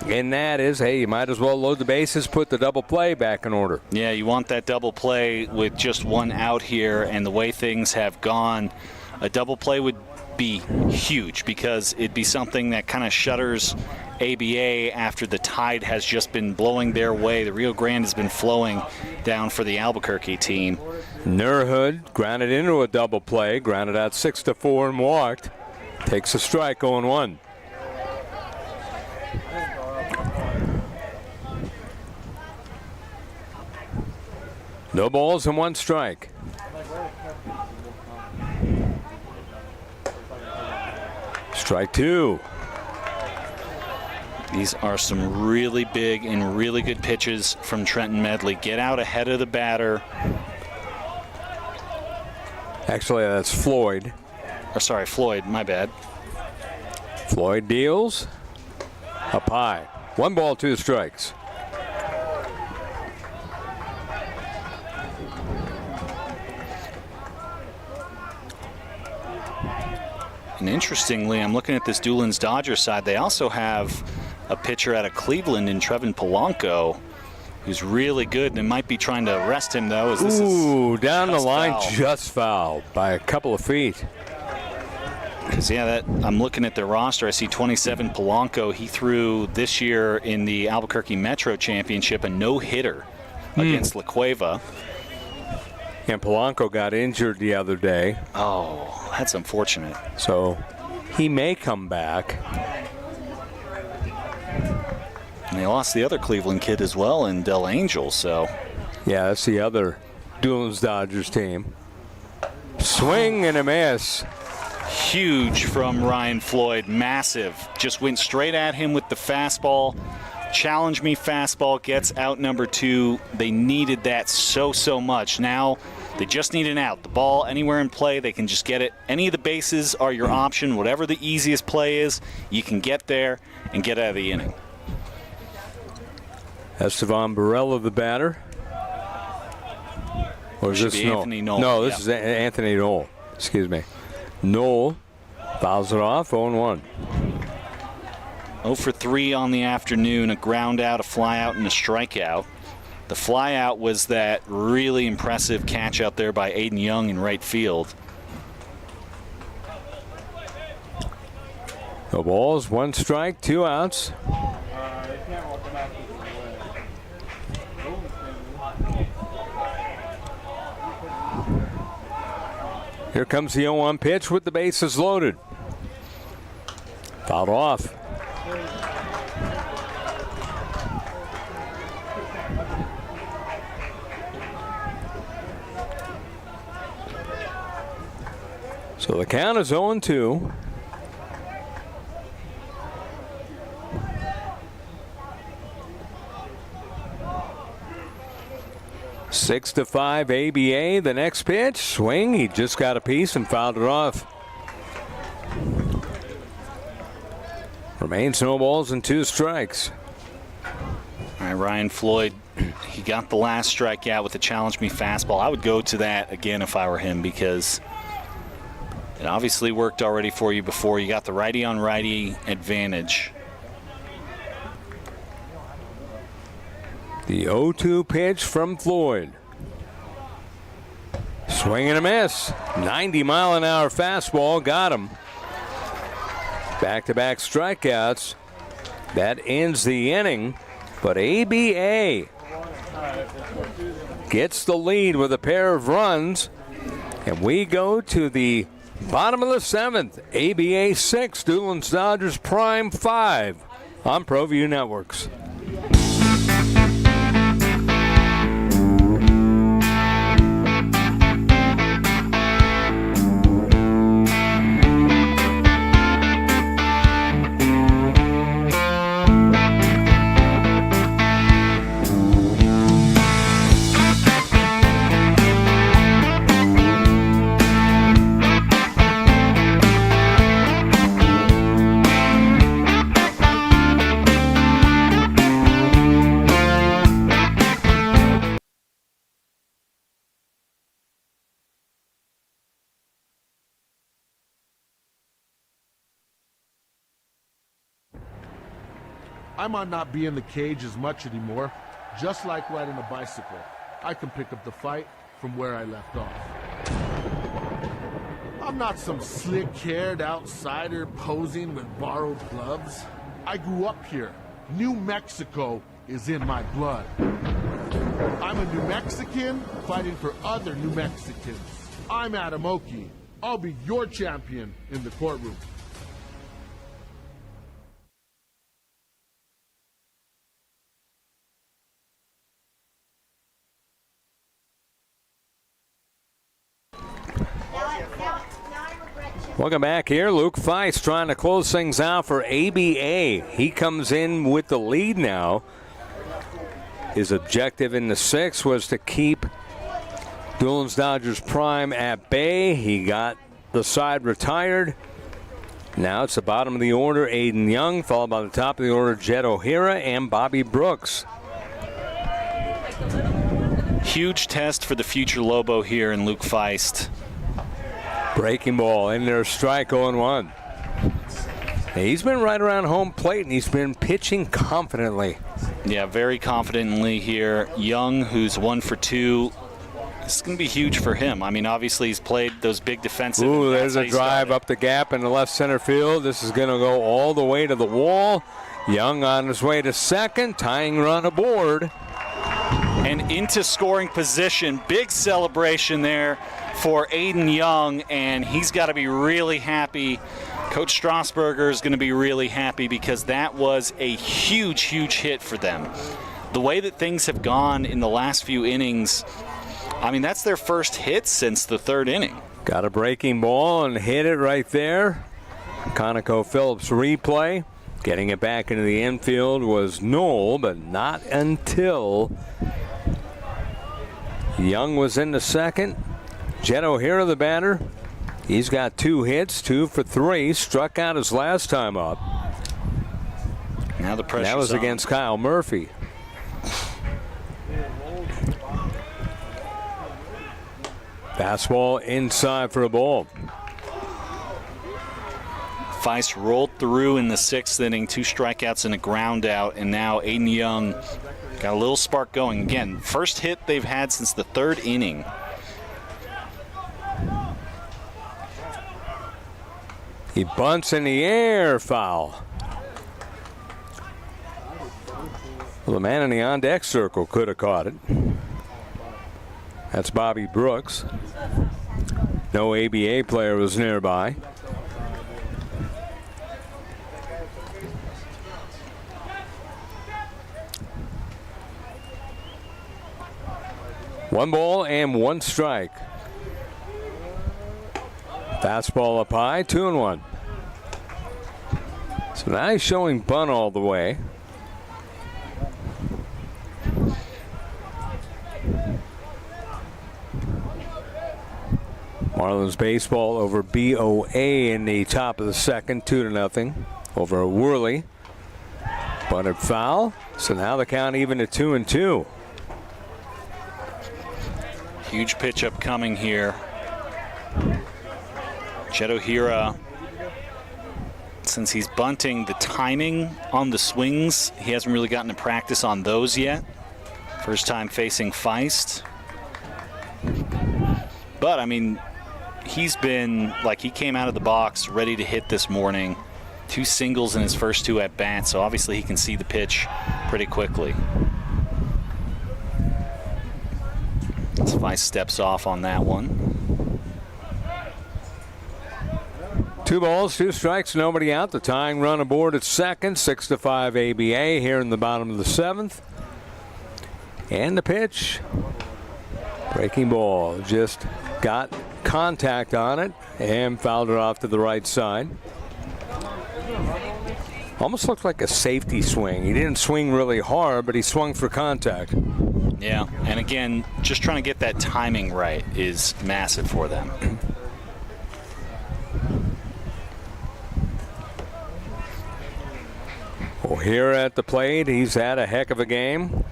in that is, hey, you might as well load the bases, put the double play back in order. Yeah, you want that double play with just one out here, and the way things have gone, a double play would be huge because it'd be something that kind of shutters ABA after the tide has just been blowing their way. The Rio Grande has been flowing down for the Albuquerque team. Nurhood grounded into a double play, grounded out 6-4 and walked. Takes a strike, 0-1. No balls and 1 strike. Strike 2. These are some really big and really good pitches from Trenton Medley. Get out ahead of the batter. Actually, that's Floyd. Floyd, my bad. Floyd deals. Up high. 1 ball, 2 strikes. And interestingly, I'm looking at this Dulins Dodgers side. They also have a pitcher out of Cleveland in Trevin Polanco, who's really good. They might be trying to rest him, though. As this is down the line, just fouled by a couple of feet. Because, I'm looking at their roster. I see 27 Polanco. He threw this year in the Albuquerque Metro Championship a no-hitter against La Cueva. And Polanco got injured the other day. Oh, that's unfortunate. So he may come back. And they lost the other Cleveland kid as well in Del Angel, so. Yeah, that's the other Dulins Dodgers team. Swing and a miss. Huge from Ryan Floyd, massive. Just went straight at him with the fastball. Challenge me fastball, gets out number 2. They needed that so much. Now they just need an out. The ball anywhere in play, they can just get it. Any of the bases are your option. Whatever the easiest play is, you can get there and get out of the inning. Estevan Barella, the batter. Or is this Anthony Knoll? No, this is Anthony Knoll. Excuse me. Knoll fouls it off, 0-1. 0 for 3 on the afternoon, a ground out, a fly out, and a strikeout. The fly out was that really impressive catch out there by Aiden Young in right field. No balls, 1 strike, 2 outs. Here comes the 0-1 pitch with the bases loaded. Fouled off. So the count is 0-2. Six to 5 ABA. The next pitch, swing. He just got a piece and fouled it off. Remains no balls and 2 strikes. All right, Ryan Floyd, he got the last strikeout with the challenge me fastball. I would go to that again if I were him, because it obviously worked already for you before. You got the righty on righty advantage. The 0-2 pitch from Floyd. Swing and a miss. 90-mile-an-hour fastball got him. Back-to-back strikeouts. That ends the inning. But ABA gets the lead with a pair of runs. And we go to the bottom of the 7th. ABA 6, Dulins Dodgers Prime 5 on ProView Networks. I might not be in the cage as much anymore. Just like riding a bicycle, I can pick up the fight from where I left off. I'm not some slick-haired outsider posing with borrowed gloves. I grew up here. New Mexico is in my blood. I'm a New Mexican fighting for other New Mexicans. I'm Adam Oki. I'll be your champion in the courtroom. Welcome back here. Luke Feist trying to close things out for ABA. He comes in with the lead now. His objective in the 6th was to keep Dulins Dodgers Prime at bay. He got the side retired. Now it's the bottom of the order, Aiden Young, followed by the top of the order, Jed O'Hara and Bobby Brooks. Huge test for the future Lobo here in Luke Feist. Breaking ball in there, strike 0-1. He's been right around home plate, and he's been pitching confidently. Yeah, very confidently here. Young, who's 1 for 2. This is going to be huge for him. I mean, obviously he's played those big defensive. Ooh, there's a drive up the gap in the left center field. This is going to go all the way to the wall. Young on his way to second, tying run aboard. And into scoring position. Big celebration there for Aiden Young, and he's got to be really happy. Coach Strasburger is going to be really happy because that was a huge, huge hit for them. The way that things have gone in the last few innings, I mean, that's their first hit since the 3rd inning. Got a breaking ball and hit it right there. ConocoPhillips replay. Getting it back into the infield was Knoll, but not until Young was in the second. Jed O'Hara, the batter. He's got 2 hits, 2 for 3. Struck out his last time up. Now the pressure's That was on. against Kyle Murphy. Fastball inside for a ball. Feist rolled through in the 6th inning, 2 strikeouts and a ground out, and now Aiden Young got a little spark going. Again, first hit they've had since the 3rd inning. He bunts in the air, foul. Well, the man in the on-deck circle could have caught it. That's Bobby Brooks. No ABA player was nearby. One ball and 1 strike. Fastball up high, 2-1. So now he's showing bunt all the way. Marlins baseball over BOA in the top of the second, 2-0 over Worley. Bunted foul, so now the count even at 2-2. Huge pitch up coming here. Jed O'Hira, since he's bunting, the timing on the swings, he hasn't really gotten to practice on those yet. First time facing Feist. But, I mean, he's been, like, he came out of the box ready to hit this morning. 2 singles in his first 2 at-bats, so obviously he can see the pitch pretty quickly. As Feist steps off on that one. 2 balls, 2 strikes, nobody out. The tying run aboard at second, 6-5 ABA here in the bottom of the 7th. And the pitch. Breaking ball, just got contact on it and fouled it off to the right side. Almost looked like a safety swing. He didn't swing really hard, but he swung for contact. Yeah, and again, just trying to get that timing right is massive for them. Well, here at the plate, he's had a heck of a game.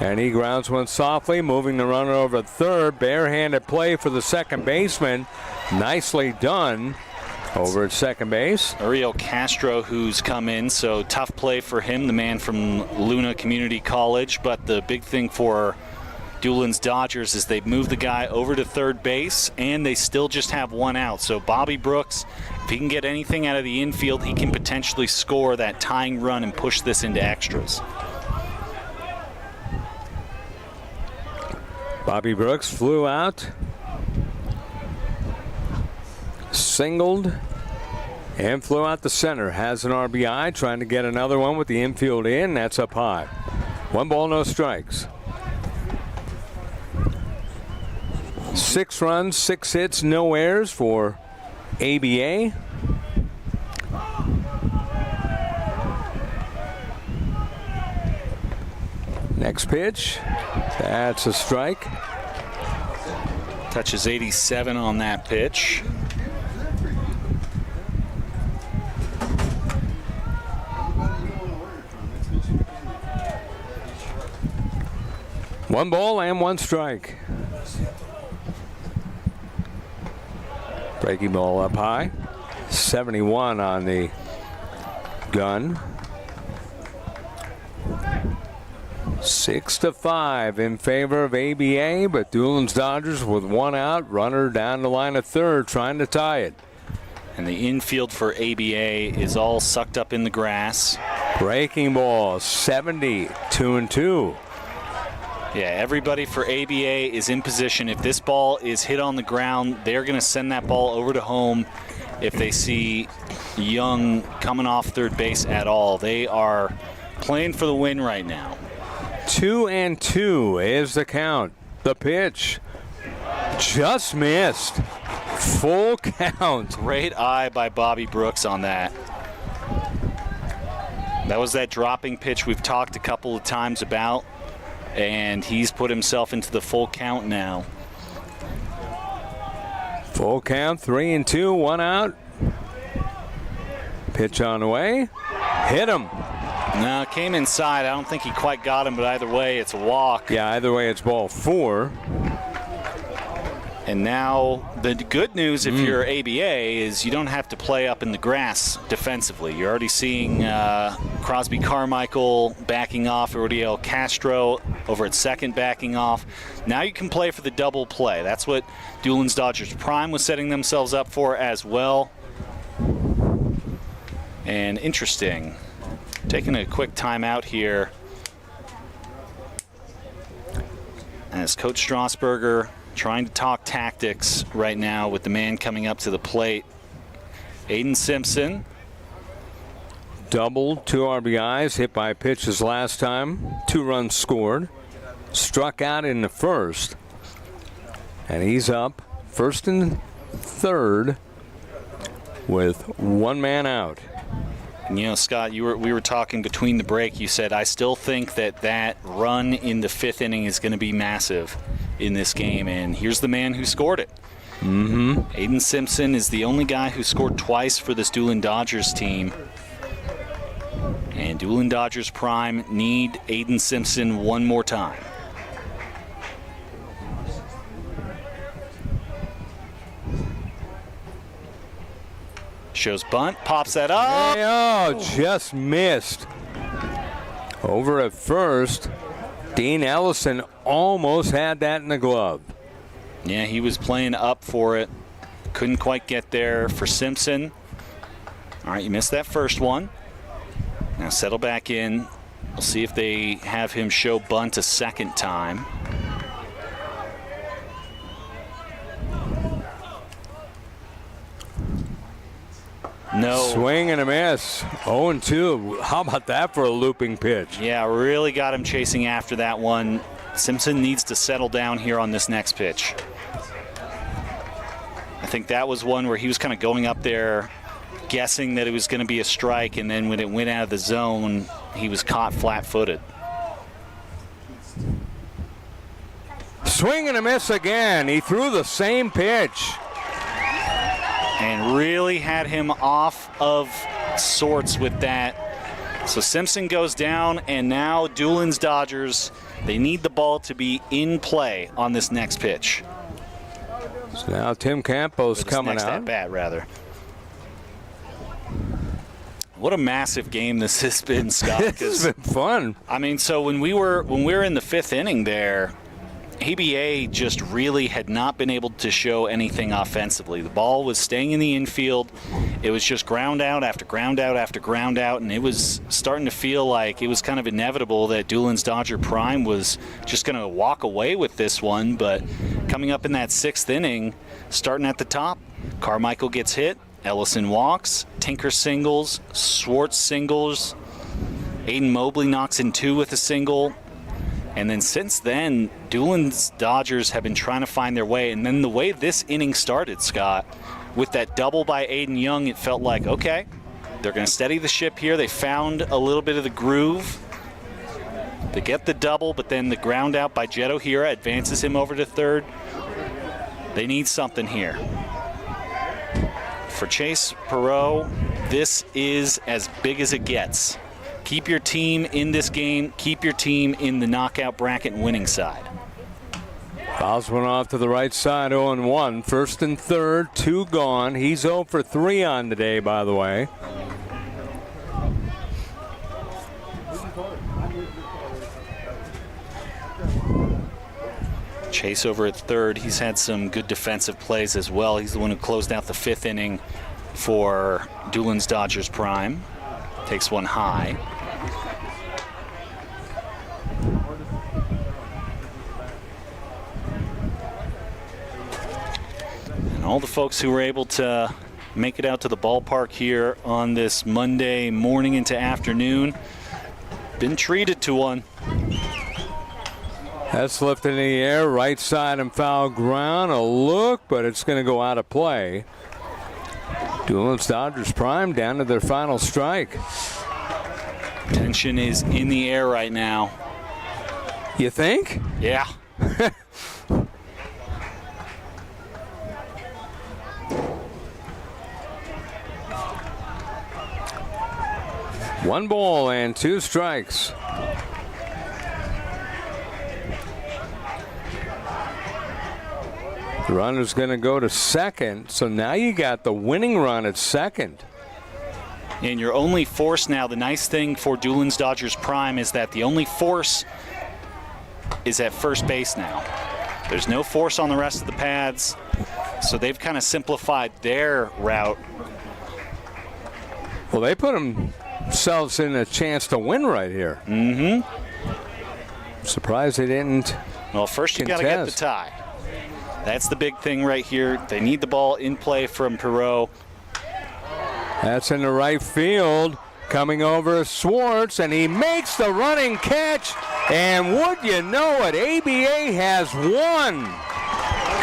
And he grounds one softly, moving the runner over third. Barehanded play for the second baseman. Nicely done over at second base. Uriel Castro, who's come in, so tough play for him, the man from Luna Community College. But the big thing for Dulins Dodgers is they've moved the guy over to third base, and they still just have 1 out. So Bobby Brooks, if he can get anything out of the infield, he can potentially score that tying run and push this into extras. Bobby Brooks flew out, singled, and flew out the center. Has an RBI, trying to get another one with the infield in. That's up high. 1 ball, no strikes. 6 runs, 6 hits, no errors for ABA. Next pitch, that's a strike. Touches 87 on that pitch. One ball and 1 strike. Breaking ball up high. 71 on the gun. 6-5 in favor of ABA, but Dulins Dodgers with 1 out, runner down the line of third, trying to tie it. And the infield for ABA is all sucked up in the grass. Breaking ball, 70, 2-2. Yeah, everybody for ABA is in position. If this ball is hit on the ground, they're going to send that ball over to home if they see Young coming off third base at all. They are playing for the win right now. 2-2 is the count. The pitch just missed. Full count. Great eye by Bobby Brooks on that. That was that dropping pitch we've talked a couple of times about, and he's put himself into the full count now. Full count, 3-2, 1 out. Pitch on the way. Hit him. No, came inside. I don't think he quite got him, but either way, it's a walk. Yeah, either way, it's ball 4. And now the good news if you're ABA is you don't have to play up in the grass defensively. You're already seeing Crosby Carmichael backing off, Uriel Castro over at second backing off. Now you can play for the double play. That's what Dulins Dodgers Prime was setting themselves up for as well. And interesting. Taking a quick timeout here as Coach Strasburger trying to talk tactics right now with the man coming up to the plate. Aiden Simpson. Doubled, 2 RBIs, hit by pitches last time. 2 runs scored. Struck out in the first. And he's up. First and third with one man out. And, you know, Scott, we were talking between the break. You said, I still think that run in the 5th inning is going to be massive in this game. And here's the man who scored it. Mm-hmm. Aiden Simpson is the only guy who scored twice for this Dulin Dodgers team. And Dulin Dodgers Prime need Aiden Simpson one more time. Shows bunt, pops that up. Oh, just missed. Over at first, Dean Ellison almost had that in the glove. Yeah, he was playing up for it. Couldn't quite get there for Simpson. All right, you missed that first one. Now settle back in. We'll see if they have him show bunt a second time. No. Swing and a miss. 0-2. How about that for a looping pitch? Yeah, really got him chasing after that one. Simpson needs to settle down here on this next pitch. I think that was one where he was kind of going up there guessing that it was going to be a strike, and then when it went out of the zone, he was caught flat-footed. Swing and a miss again. He threw the same pitch. And really had him off of sorts with that. So Simpson goes down, and now Dulins Dodgers, they need the ball to be in play on this next pitch. So now Tim Campos coming next out. At bat, rather. What a massive game this has been, Scott. It's been fun. I mean, so when we were in the 5th inning there, ABA just really had not been able to show anything offensively. The ball was staying in the infield. It was just ground out after ground out after ground out, and it was starting to feel like it was kind of inevitable that Dulins Dodger Prime was just going to walk away with this one. But coming up in that 6th inning, starting at the top, Carmichael gets hit, Ellison walks, Tinker singles, Swartz singles, Aiden Mobley knocks in 2 with a single. And then since then, Dulins Dodgers have been trying to find their way. And then the way this inning started, Scott, with that double by Aiden Young, it felt like, okay, they're going to steady the ship here. They found a little bit of the groove. They get the double, but then the ground out by Jet O'Hara advances him over to third. They need something here. For Chase Perot, this is as big as it gets. Keep your team in this game. Keep your team in the knockout bracket winning side. Fouls one off to the right side, 0-1. First and third, 2 gone. He's 0 for 3 on the day, by the way. Chase over at third. He's had some good defensive plays as well. He's the one who closed out the 5th inning for Dulins Dodgers Prime. Takes one high. And all the folks who were able to make it out to the ballpark here on this Monday morning into afternoon, been treated to one. That's lifted in the air, right side and foul ground. A look, but it's going to go out of play. Dulins Dodgers Prime down to their final strike. Tension is in the air right now. You think? Yeah. One ball and 2 strikes. The runner's going to go to second, so now you got the winning run at second. And your only force now, the nice thing for Dulins Dodgers Prime is that the only force is at first base now. There's no force on the rest of the pads, so they've kind of simplified their route. Well, they put themselves in a chance to win right here. Mm-hmm. Surprised they didn't. Well, first you got to get the tie. That's the big thing right here. They need the ball in play from Perot. That's in the right field. Coming over Swartz, and he makes the running catch. And would you know it, ABA has won.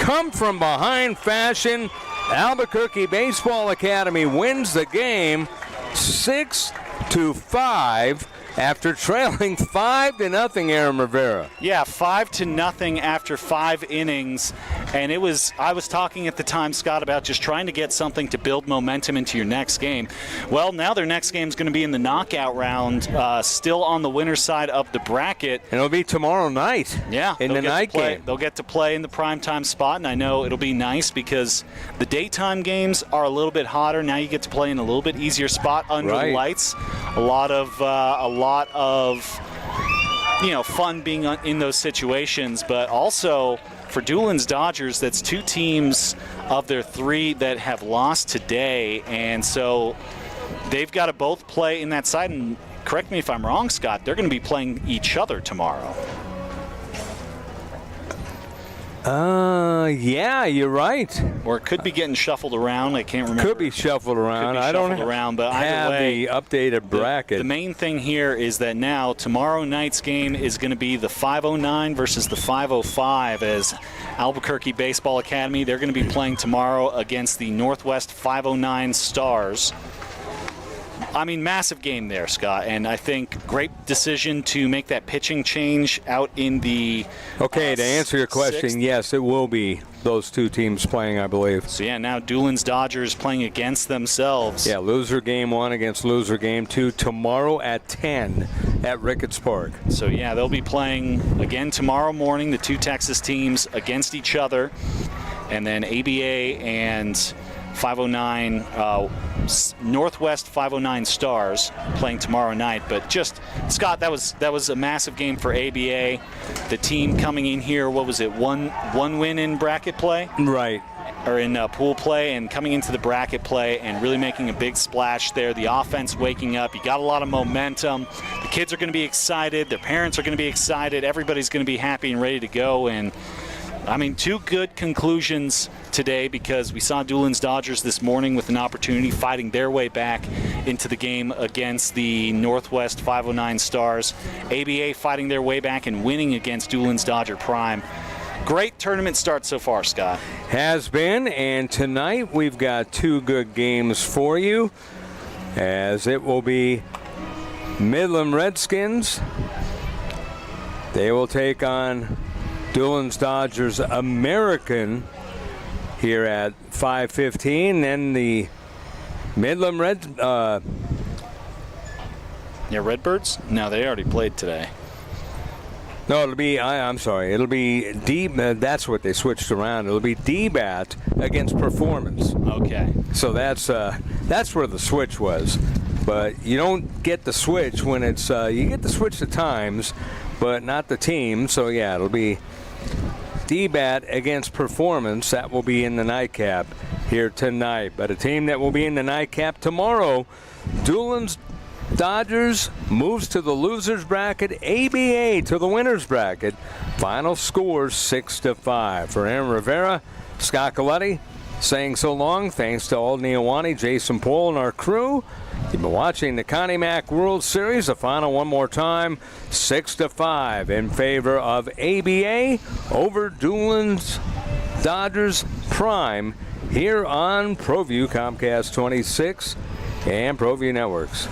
Come from behind fashion. Albuquerque Baseball Academy wins the game 6-5 after trailing 5-0, Aaron Rivera. Yeah, 5-0 after 5 innings. And I was talking at the time, Scott, about just trying to get something to build momentum into your next game. Well, now their next game is going to be in the knockout round, still on the winner's side of the bracket. And it'll be tomorrow night. Yeah. In the night game. They'll get to play in the primetime spot, and I know it'll be nice because the daytime games are a little bit hotter. Now you get to play in a little bit easier spot under the lights. A lot of fun being in those situations, but also for Dulins Dodgers, that's 2 teams of their 3 that have lost today, and so they've got to both play in that side. And correct me if I'm wrong, Scott, they're going to be playing each other tomorrow. Yeah, you're right. Or it could be getting shuffled around. I can't remember. Could be shuffled around. I don't but have the updated bracket. The main thing here is that now tomorrow night's game is going to be the 509 versus the 505 as Albuquerque Baseball Academy. They're going to be playing tomorrow against the Northwest 509 Stars. I mean, massive game there, Scott, and I think great decision to make that pitching change out in the Okay, to answer your question, 6th. yes, it will be those 2 teams playing, I believe. So, yeah, now Dulins Dodgers playing against themselves. Yeah, loser game 1 against loser game 2 tomorrow at 10 at Ricketts Park. So, yeah, they'll be playing again tomorrow morning, the 2 Texas teams against each other, and then ABA and 509 Northwest 509 Stars playing tomorrow night. But just, Scott, that was a massive game for ABA. The team coming in here, what was it, one win in bracket play? Right. Or in pool play, and coming into the bracket play and really making a big splash there. The offense waking up. You got a lot of momentum. The kids are going to be excited. Their parents are going to be excited. Everybody's going to be happy and ready to go. And I mean, 2 good conclusions today because we saw Dulins Dodgers this morning with an opportunity fighting their way back into the game against the Northwest 509 Stars. ABA fighting their way back and winning against Dulins Dodger Prime. Great tournament start so far, Scott. Has been, and tonight we've got 2 good games for you as it will be Midland Redskins. They will take on Dulins Dodgers American here at 5:15. Then the Midland Redbirds? No, they already played today. No, it'll be, I'm sorry, it'll be that's what they switched around. It'll be DBAT against Performance. Okay. So that's where the switch was. But you don't get the switch when it's, you get the switch the times, but not the team. So yeah, it'll be DBAT against Performance. That will be in the nightcap here tonight. But a team that will be in the nightcap tomorrow, Dulins Dodgers moves to the losers bracket, ABA to the winners bracket. Final score 6-5. For Aaron Rivera, Scott Coletti saying so long. Thanks to Alden Iowani, Jason Pohl, and our crew. You've been watching the Connie Mack World Series. The final one more time, 6-5 in favor of ABA over Dulins Dodgers Prime here on ProView, Comcast 26 and ProView Networks.